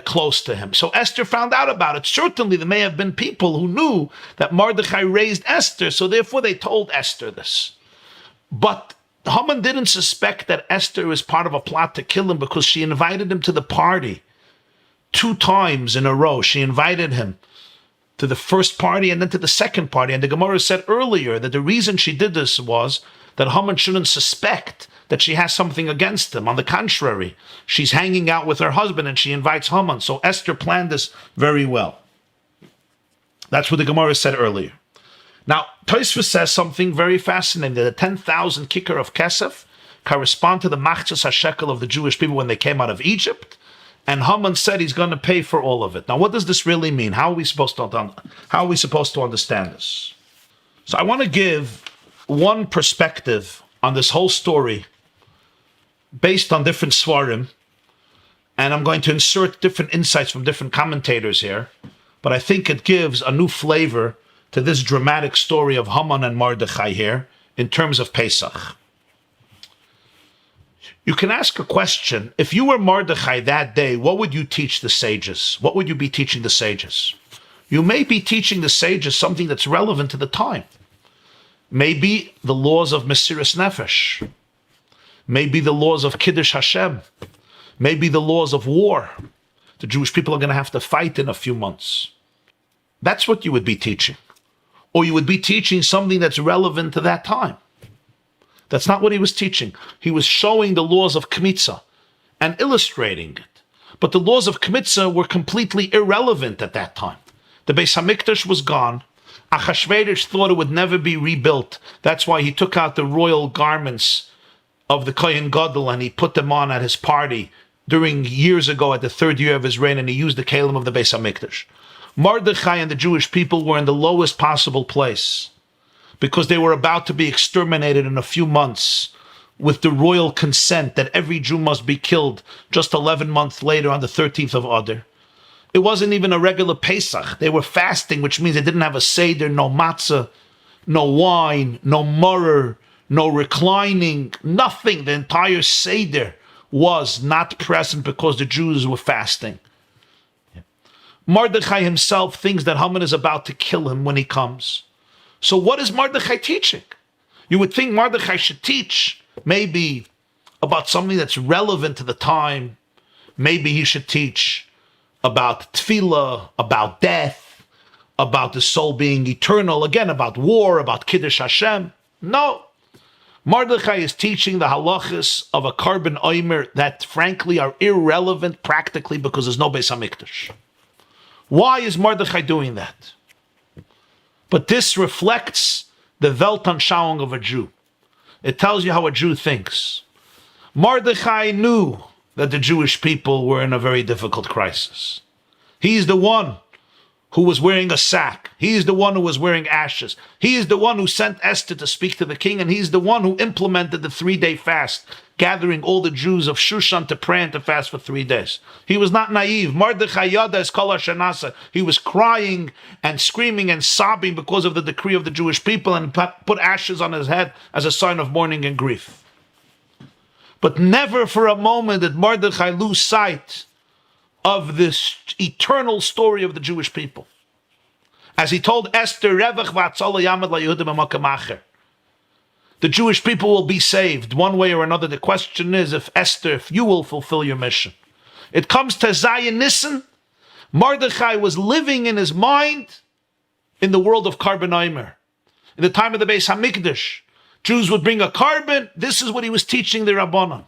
close to him. So Esther found out about it. Certainly there may have been people who knew that Mordechai raised Esther, so therefore they told Esther this. But Haman didn't suspect that Esther was part of a plot to kill him, because she invited him to the party 2 times in a row. She invited him to the first party and then to the second party. And the Gemarah said earlier that the reason she did this was that Haman shouldn't suspect that she has something against him. On the contrary, she's hanging out with her husband and she invites Haman. So Esther planned this very well. That's what the Gemarah said earlier. Now, Tosfos says something very fascinating, that the 10,000 kikar of kesef correspond to the machzas hashekel of the Jewish people when they came out of Egypt, and Haman said he's going to pay for all of it. Now, what does this really mean? How are we supposed to understand this? So I want to give one perspective on this whole story based on different svarim, and I'm going to insert different insights from different commentators here, but I think it gives a new flavor to this dramatic story of Haman and Mordechai here in terms of Pesach. You can ask a question. If you were Mordechai that day, what would you teach the sages? What would you be teaching the sages? You may be teaching the sages something that's relevant to the time. Maybe the laws of Mesiras Nefesh. Maybe the laws of Kiddush Hashem. Maybe the laws of war. The Jewish people are going to have to fight in a few months. That's what you would be teaching. Or you would be teaching something that's relevant to that time. That's not what he was teaching. He was showing the laws of Kmitza and illustrating it. But the laws of Kmitza were completely irrelevant at that time. The Beis HaMikdash was gone. Achashverosh thought it would never be rebuilt. That's why he took out the royal garments of the Kohen Gadol and he put them on at his party during years ago at the third year of his reign, and he used the Kalim of the Beis HaMikdash. Mordechai and the Jewish people were in the lowest possible place because they were about to be exterminated in a few months with the royal consent that every Jew must be killed just 11 months later on the 13th of Adar. It wasn't even a regular Pesach. They were fasting, which means they didn't have a Seder, no matzah, no wine, no murrer, no reclining, nothing. The entire Seder was not present because the Jews were fasting. Mordechai himself thinks that Haman is about to kill him when he comes. So what is Mordechai teaching? You would think Mordechai should teach maybe about something that's relevant to the time. Maybe he should teach about tefillah, about death, about the soul being eternal, again, about war, about Kiddush Hashem. No. Mordechai is teaching the halachas of a carbon oimer that frankly are irrelevant practically because there's no Beis HaMikdash. Why is Mordechai doing that? But this reflects the Weltanschauung of a Jew. It tells you how a Jew thinks. Mordechai knew that the Jewish people were in a very difficult crisis. He's the one who was wearing a sack. He's the one who was wearing ashes. He is the one who sent Esther to speak to the king, and he's the one who implemented the 3-day fast, gathering all the Jews of Shushan to pray and to fast for 3 days. He was not naive. Mordechai Yada is Kol HaShanasa. He was crying and screaming and sobbing because of the decree of the Jewish people and put ashes on his head as a sign of mourning and grief. But never for a moment did Mordechai lose sight of this eternal story of the Jewish people. As he told Esther, Revach v'atzola yamad laYehudim b'makam acher. The Jewish people will be saved one way or another. The question is if Esther, if you will fulfill your mission. It comes to Zayin Nissen. Mordechai was living in his mind in the world of carbon oimer. In the time of the Beis HaMikdash, Jews would bring a carbon. This is what he was teaching the Rabbanan.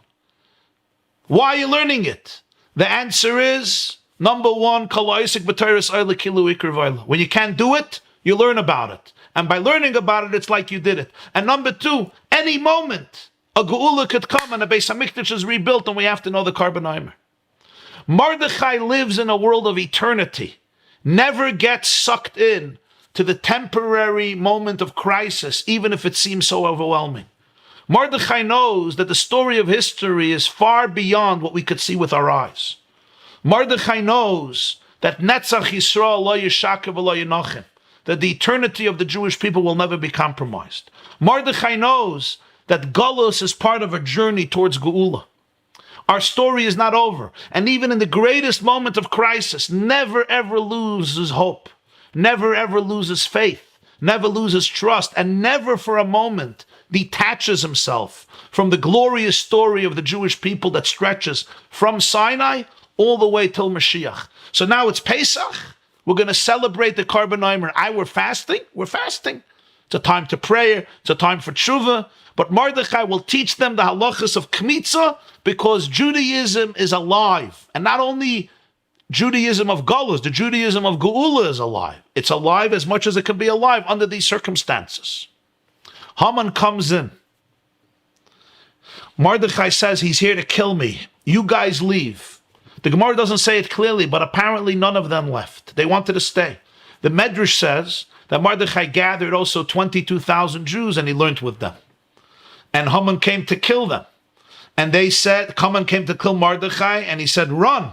Why are you learning it? The answer is, number one, when you can't do it, you learn about it. And by learning about it, it's like you did it. And number two, any moment, a geula could come and a Beis HaMikdash is rebuilt and we have to know the carbon oimer. Mordechai lives in a world of eternity, never gets sucked in to the temporary moment of crisis, even if it seems so overwhelming. Mordechai knows that the story of history is far beyond what we could see with our eyes. Mordechai knows that Netzach Yisrael lo yishakev v'lo yinochem, that the eternity of the Jewish people will never be compromised. Mordechai knows that Galus is part of a journey towards Geula. Our story is not over, and even in the greatest moment of crisis, never ever loses hope, never ever loses faith, never loses trust, and never for a moment detaches himself from the glorious story of the Jewish people that stretches from Sinai all the way till Mashiach. So now it's Pesach. We're going to celebrate the carbon oimer. We're fasting. We're fasting. It's a time to pray. It's a time for tshuva. But Mordechai will teach them the halachas of Kmitza because Judaism is alive. And not only Judaism of Galus, the Judaism of Geula is alive. It's alive as much as it can be alive under these circumstances. Haman comes in. Mordechai says he's here to kill me. You guys leave. The Gemarah doesn't say it clearly, but apparently none of them left. They wanted to stay. The Medrash says that Mordechai gathered also 22,000 Jews and he learned with them. And Haman came to kill them. And they said, Haman came to kill Mordechai and he said, run.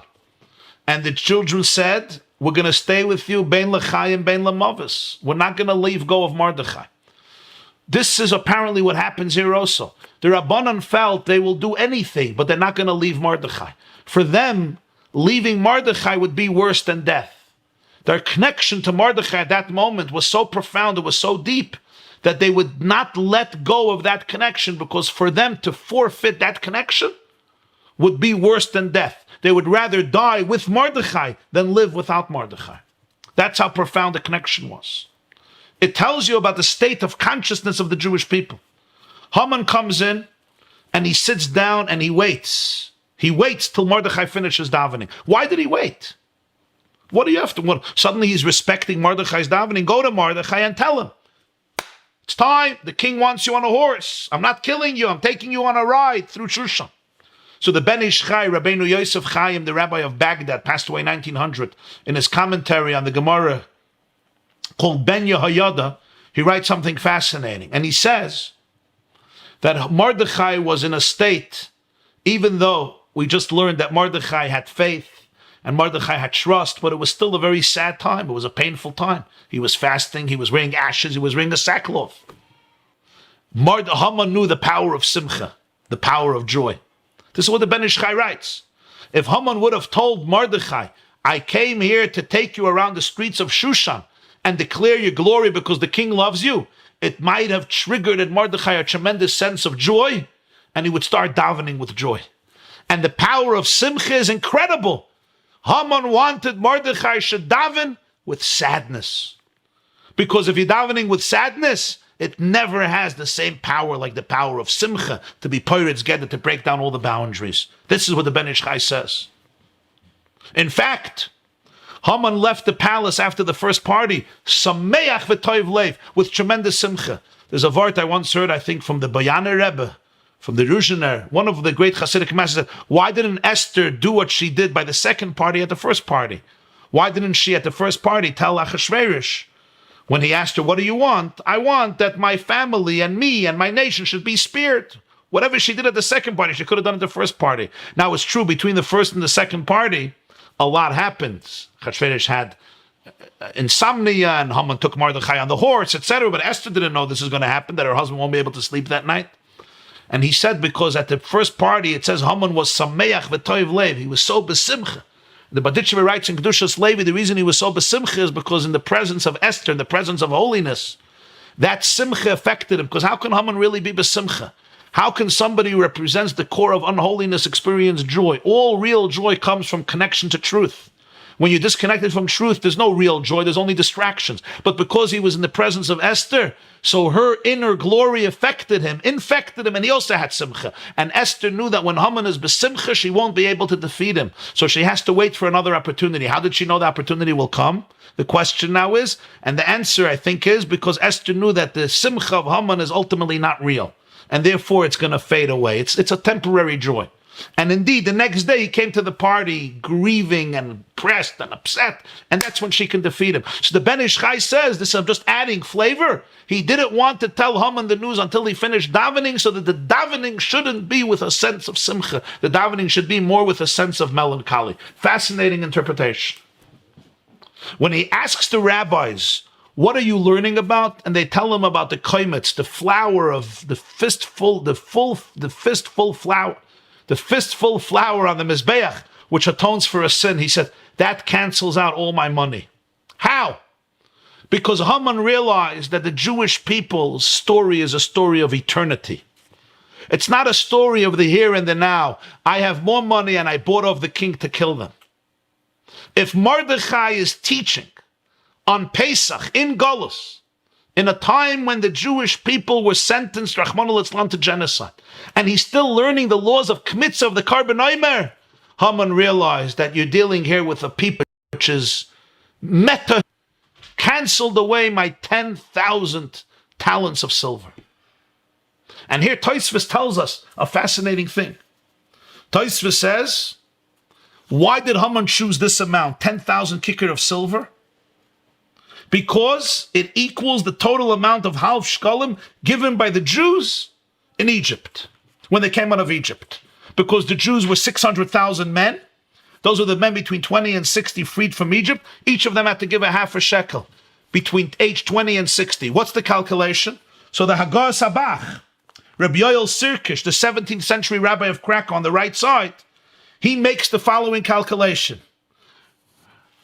And the children said, we're going to stay with you, bein lechai and bein lemavis. We're not going to leave go of Mordechai. This is apparently what happens here also. The Rabbanan felt they will do anything, but they're not going to leave Mordechai. For them, leaving Mordechai would be worse than death. Their connection to Mordechai at that moment was so profound, it was so deep, that they would not let go of that connection, because for them to forfeit that connection would be worse than death. They would rather die with Mordechai than live without Mordechai. That's how profound the connection was. It tells you about the state of consciousness of the Jewish people. Haman comes in and he sits down and he waits. He waits till Mordechai finishes davening. Why did he wait? What do you have to? Well, suddenly he's respecting Mordechai's davening. Go to Mordechai and tell him, it's time. The king wants you on a horse. I'm not killing you. I'm taking you on a ride through Shushan. So the Ben Ish Chai, Rabbeinu Yosef Chaim, the rabbi of Baghdad, passed away in 1900. In his commentary on the Gemarah called Ben Yehoyada, he writes something fascinating. And he says that Mordechai was in a state, even though we just learned that Mordechai had faith and Mordechai had trust, but it was still a very sad time. It was a painful time. He was fasting, he was wearing ashes, he was wearing a sackcloth. Haman knew the power of simcha, the power of joy. This is what the Ben Ish Chai writes. If Haman would have told Mordechai, I came here to take you around the streets of Shushan and declare your glory because the king loves you, it might have triggered in Mordechai a tremendous sense of joy, and he would start davening with joy. And the power of simcha is incredible. Haman wanted Mordechai should daven with sadness. Because if you're davening with sadness, it never has the same power like the power of simcha to be Pietersz Gedder, to break down all the boundaries. This is what the Ben Ish Chai says. In fact, Haman left the palace after the first party, sameach v'toiv leiv, with tremendous simcha. There's a word I once heard, I think, from the Bayaner Rebbe, from the Ruzhiner, one of the great Hasidic masters, said, why didn't Esther do what she did by the second party at the first party? Why didn't she at the first party tell Achashverosh, when he asked her, what do you want? I want that my family and me and my nation should be spared. Whatever she did at the second party, she could have done at the first party. Now, it's true, between the first and the second party, a lot happened. Achashverosh had insomnia, and Haman took Mordechai on the horse, etc. But Esther didn't know this is going to happen, that her husband won't be able to sleep that night. And he said, because at the first party, it says Haman was sameach v'toiv leiv. He was so besimcha. The Baditchever writes in Kedushas Levi, the reason he was so besimcha is because in the presence of Esther, in the presence of holiness, that simcha affected him. Because how can Haman really be besimcha? How can somebody who represents the core of unholiness experience joy? All real joy comes from connection to truth. When you're disconnected from truth, there's no real joy, there's only distractions. But because he was in the presence of Esther, so her inner glory affected him, infected him, and he also had simcha. And Esther knew that when Haman is besimcha, she won't be able to defeat him. So she has to wait for another opportunity. How did she know the opportunity will come? The question now is, and the answer I think is, because Esther knew that the simcha of Haman is ultimately not real. And therefore it's going to fade away. It's a temporary joy. And indeed, the next day he came to the party grieving and pressed and upset, and that's when she can defeat him. So the Ben Ish Chai says, this I'm just adding flavor, he didn't want to tell Haman the news until he finished davening, so that the davening shouldn't be with a sense of simcha. The davening should be more with a sense of melancholy. Fascinating interpretation. When he asks the rabbis, what are you learning about? And they tell him about the koimetz, the flower of the fistful flower. The fistful flour on the Mizbeach, which atones for a sin, he said, that cancels out all my money. How? Because Haman realized that the Jewish people's story is a story of eternity. It's not a story of the here and the now. I have more money and I bought off the king to kill them. If Mordechai is teaching on Pesach in Golus, in a time when the Jewish people were sentenced, Rachmana litzlan, to genocide, and he's still learning the laws of Kmitza, of the Karban Omer, Haman realized that you're dealing here with a people which is meta, canceled away my 10,000 talents of silver. And here Tosfos tells us a fascinating thing. Tosfos says, why did Haman choose this amount, 10,000 kicker of silver? Because it equals the total amount of half shkalim given by the Jews in Egypt, when they came out of Egypt. Because the Jews were 600,000 men. Those were the men between 20 and 60 freed from Egypt. Each of them had to give a half a shekel between age 20 and 60. What's the calculation? So the Hagar Sabach, Rabbi Yoel Sirkish, the 17th century rabbi of Krakow on the right side, he makes the following calculation.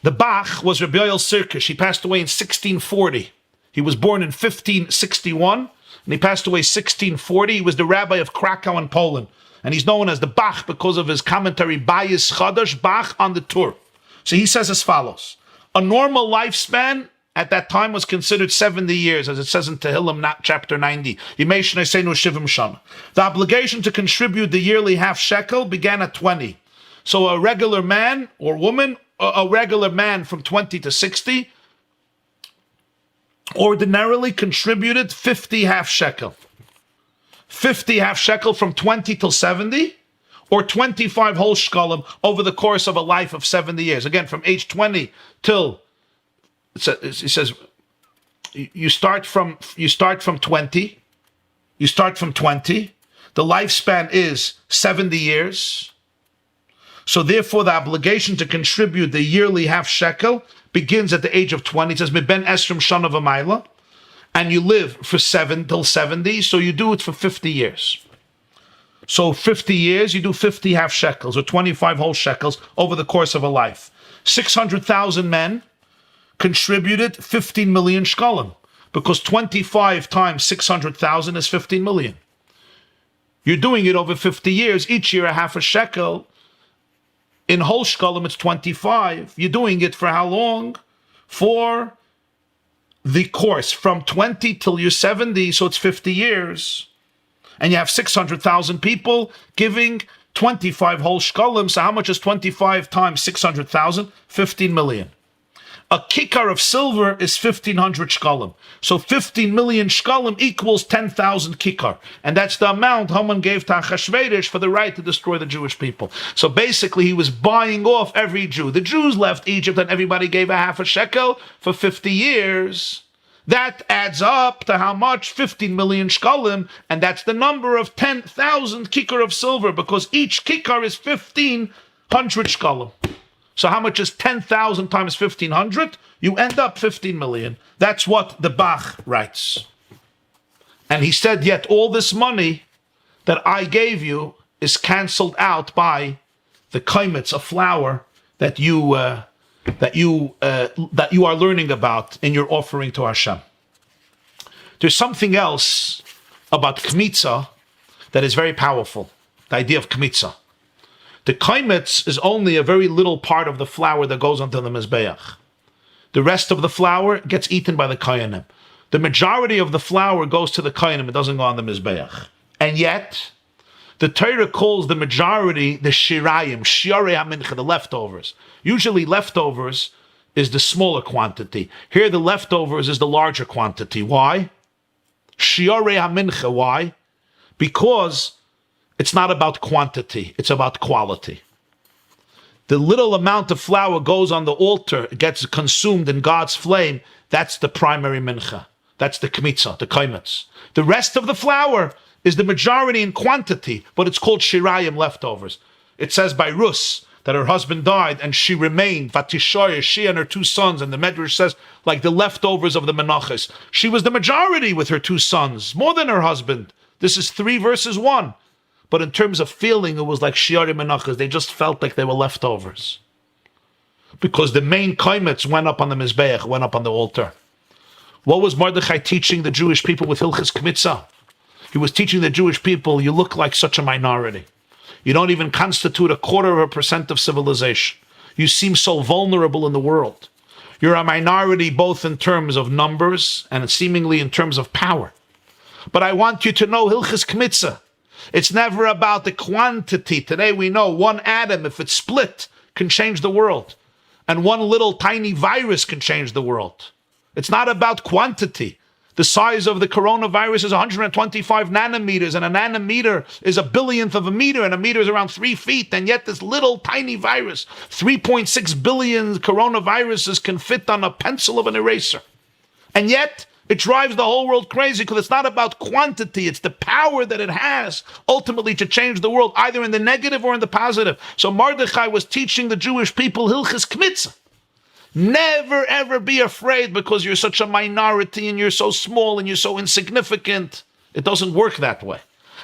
The Bach was Rabbi Yoel Sirkish. He passed away in 1640. He was born in 1561, and he passed away 1640. He was the rabbi of Krakow in Poland. And he's known as the Bach because of his commentary, Bayis Chadash, Bach on the Tur. So he says as follows. A normal lifespan at that time was considered 70 years, as it says in Tehillim, chapter 90. The obligation to contribute the yearly half shekel began at 20. So a regular man or woman, a regular man from 20 to 60, ordinarily contributed 50 half shekel. 50 half shekel from 20 till 70, or 25 whole shekalim over the course of a life of 70 years. Again, from age 20 till, he says, you start from 20. You start from 20. The lifespan is 70 years. So therefore, the obligation to contribute the yearly half shekel begins at the age of 20. It says, "Meben esrim shana v'mayla," and you live for 7 till 70. So you do it for 50 years. So 50 years, you do 50 half shekels or 25 whole shekels over the course of a life. 600,000 men contributed 15 million shekalim, because 25 times 600,000 is 15 million. You're doing it over 50 years, each year a half a shekel. In whole shekalim, it's 25. You're doing it for how long? For the course, from 20 till you're 70, so it's 50 years. And you have 600,000 people giving 25 whole shekalim. So how much is 25 times 600,000? 15 million. A kikar of silver is 1,500 shekalim. So 15 million shekalim equals 10,000 kikar. And that's the amount Haman gave to Achashverosh for the right to destroy the Jewish people. So basically he was buying off every Jew. The Jews left Egypt and everybody gave a half a shekel for 50 years. That adds up to how much? 15 million shekalim, and that's the number of 10,000 kikar of silver, because each kikar is 1,500 shekalim. So how much is 10,000 times 1,500? You end up 15 million. That's what the Bach writes. And he said, yet all this money that I gave you is cancelled out by the kaimitz, a flour that you are learning about in your offering to Hashem. There's something else about kmitza that is very powerful, the idea of kmitza. The kaimitz is only a very little part of the flour that goes onto the mizbeach. The rest of the flour gets eaten by the kohanim. The majority of the flour goes to the kohanim, it doesn't go on the mizbeach. And yet, the Torah calls the majority the shirayim, shiarei hamincha, the leftovers. Usually leftovers is the smaller quantity. Here the leftovers is the larger quantity. Why? Shiarei hamincha, why? Because it's not about quantity, it's about quality. The little amount of flour goes on the altar, it gets consumed in God's flame, that's the primary mincha. That's the kmitza, the kaimitz. The rest of the flour is the majority in quantity, but it's called shirayim, leftovers. It says by Rus that her husband died and she remained, vatishoyer, she and her 2 sons, and the Medrash says, like the leftovers of the menachos. She was the majority with her 2 sons, more than her husband. This is 3 verses 1. But in terms of feeling, it was like shiarim menachos. They just felt like they were leftovers. Because the main kaimitz went up on the mizbeach, went up on the altar. What was Mordechai teaching the Jewish people with Hilchas Kmitza? He was teaching the Jewish people, you look like such a minority. You don't even constitute 0.25% of civilization. You seem so vulnerable in the world. You're a minority both in terms of numbers and seemingly in terms of power. But I want you to know Hilchas Kmitza. It's never about the quantity. Today we know one atom, if it's split, can change the world. And one little tiny virus can change the world. It's not about quantity. The size of the coronavirus is 125 nanometers, and a nanometer is a billionth of a meter, and a meter is around 3 feet, and yet this little tiny virus, 3.6 billion coronaviruses can fit on a pencil of an eraser. And yet, it drives the whole world crazy because it's not about quantity, it's the power that it has ultimately to change the world, either in the negative or in the positive. So Mordechai was teaching the Jewish people Hilchas Kmitza. Never ever be afraid because you're such a minority and you're so small and you're so insignificant. It doesn't work that way.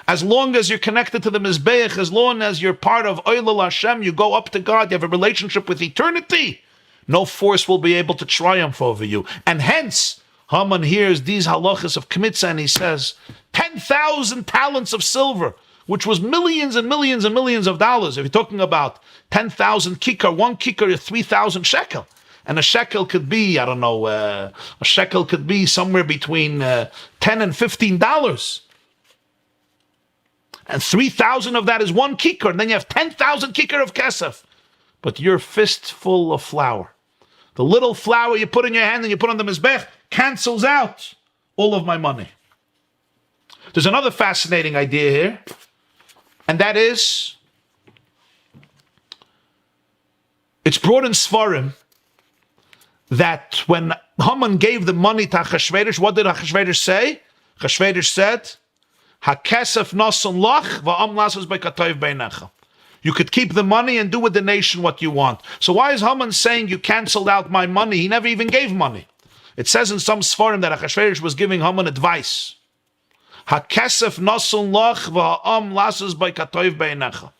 As long as you're connected to the Mizbeach, as long as you're part of Oilal Hashem, you go up to God, you have a relationship with eternity, no force will be able to triumph over you. And hence, Haman hears these halachas of Kmitza and he says, 10,000 talents of silver. which was millions and millions and millions of dollars. If you're talking about 10,000 kikar, one kikar is 3,000 shekel. And a shekel could be, I don't know, a shekel could be somewhere between $10 and $15. And 3,000 of that is one kikar. And then you have 10,000 kikar of kesef. But your fistful of flour, the little flour you put in your hand and you put on the mizbech, cancels out all of my money. There's another fascinating idea here, and that is, it's brought in Sfarim that when Haman gave the money to Achashverosh, what did Achashverosh say? Achashverosh said, "Hakesef nason lach va'am lasas be'katayv beinecha." You could keep the money and do with the nation what you want. So why is Haman saying you canceled out my money? He never even gave money. It says in some Sfarim that Achashverosh was giving Haman advice. Hakesef nason lach va'am lasas be'katayv beinecha.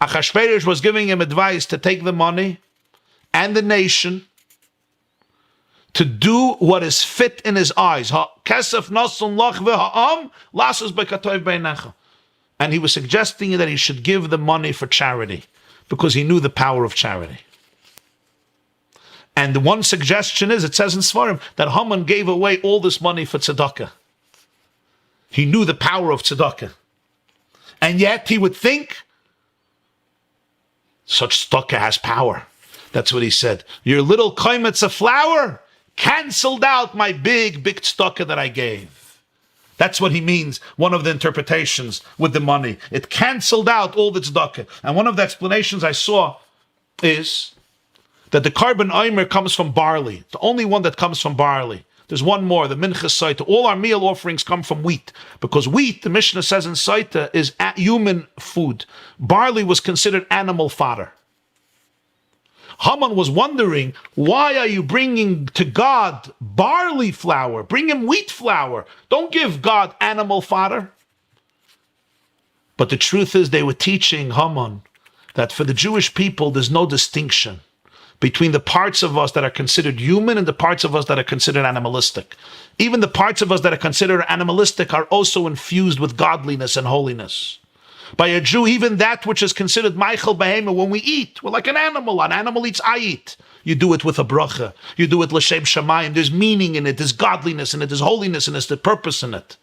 Achashverosh was giving him advice to take the money and the nation to do what is fit in his eyes. And he was suggesting that he should give the money for charity because he knew the power of charity. And the one suggestion is, it says in Sfarim, that Haman gave away all this money for tzedakah. He knew the power of tzedakah. And yet he would think, such tzedakah has power. That's what he said. Your little koimetz of flour canceled out my big tzedakah that I gave. That's what he means, one of the interpretations with the money. It canceled out all the tzedakah. And one of the explanations I saw is that the carbon omer comes from barley. The only one that comes from barley. There's one more, the minchas saita. All our meal offerings come from wheat. Because wheat, the Mishnah says in saita, is human food. Barley was considered animal fodder. Haman was wondering, why are you bringing to God barley flour? Bring him wheat flour. Don't give God animal fodder. But the truth is, they were teaching Haman that for the Jewish people, there's no distinction between the parts of us that are considered human and the parts of us that are considered animalistic. Even the parts of us that are considered animalistic are also infused with godliness and holiness. By a Jew, even that which is considered Michael Behema, when we eat, we're like an animal. An animal eats, I eat. You do it with a bracha. You do it l'shem shamayim. There's meaning in it. There's godliness in it. There's holiness in it. There's purpose in it.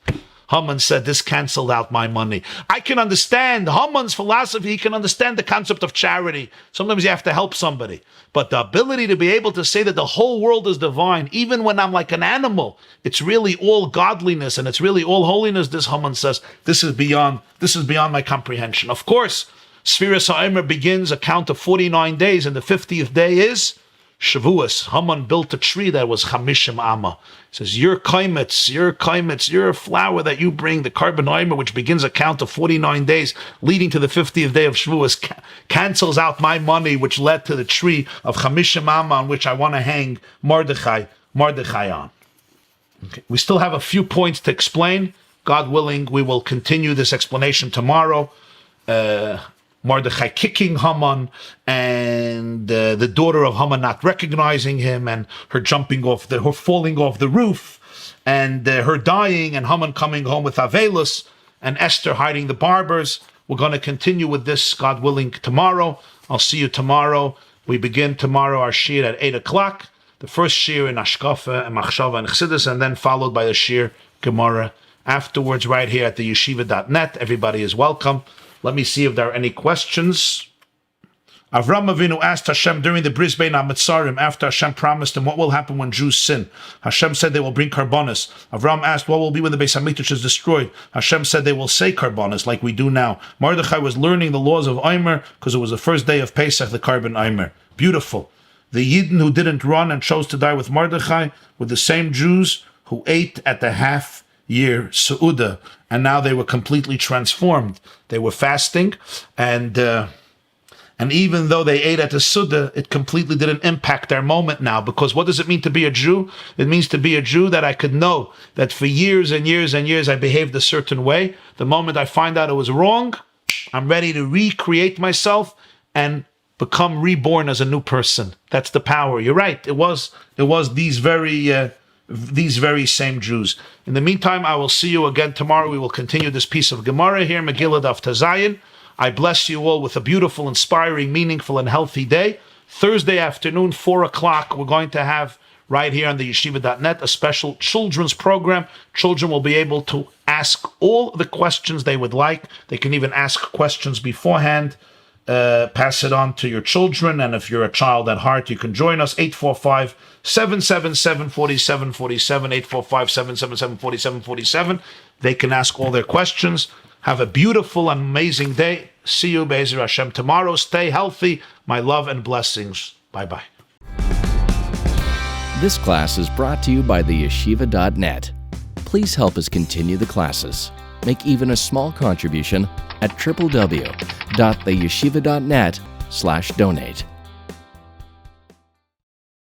Haman said, this canceled out my money. I can understand Haman's philosophy. He can understand the concept of charity. Sometimes you have to help somebody. But the ability to be able to say that the whole world is divine, even when I'm like an animal, it's really all godliness and it's really all holiness. This Haman says, this is beyond my comprehension. Of course, Sfiras HaOmer begins a count of 49 days, and the 50th day is Shavuos. Haman built a tree that was Chamishim Amma. He says, your kaimetz, your flour that you bring, the carbon omer, which begins a count of 49 days, leading to the 50th day of Shavuos, cancels out my money, which led to the tree of Chamishim Amma, on which I want to hang Mordechai on. Okay. We still have a few points to explain. God willing, we will continue this explanation tomorrow. Mordechai kicking Haman, and the daughter of Haman not recognizing him, and her falling off the roof, and her dying, and Haman coming home with Avelus, and Esther hiding the barbers. We're going to continue with this, God willing, tomorrow. I'll see you tomorrow. We begin tomorrow our shir at 8 o'clock. The first shir in Ashkafa and Machshava and Chassidus, and then followed by the shir Gemarah afterwards, right here at the yeshiva.net. Everybody is welcome. Let me see if there are any questions. Avram Avinu asked Hashem during the Bris Bein HaMetzarim, after Hashem promised him what will happen when Jews sin. Hashem said they will bring karbonis. Avram asked what will be when the Beis HaMikdash is destroyed. Hashem said they will say karbonis like we do now. Mordechai was learning the laws of Omer because it was the first day of Pesach, the carbon Omer. Beautiful. The Yidden who didn't run and chose to die with Mordechai were the same Jews who ate at the half-year Seudah, and now they were completely transformed. They were fasting, and even though they ate at the Seudah, it completely didn't impact their moment now. Because what does it mean to be a Jew? It means to be a Jew that I could know that for years and years and years I behaved a certain way. The moment I find out it was wrong, I'm ready to recreate myself and become reborn as a new person. That's the power. You're right. It was these very these very same Jews. In the meantime, I will see you again tomorrow. We will continue this piece of Gemarah here, Megillah Daf Tazayin. I bless you all with a beautiful, inspiring, meaningful, and healthy day. Thursday afternoon, 4 o'clock, we're going to have right here on the yeshiva.net a special children's program. Children will be able to ask all the questions they would like. They can even ask questions beforehand. Pass it on to your children, and if you're a child at heart, you can join us. 845-777-4747, 845-777-4747. They can ask all their questions. Have a beautiful and amazing day. See you, Be'ezer Hashem, tomorrow. Stay healthy. My love and blessings. Bye-bye. This class is brought to you by the yeshiva.net. Please help us continue the classes. Make even a small contribution at www.theyeshiva.net/donate.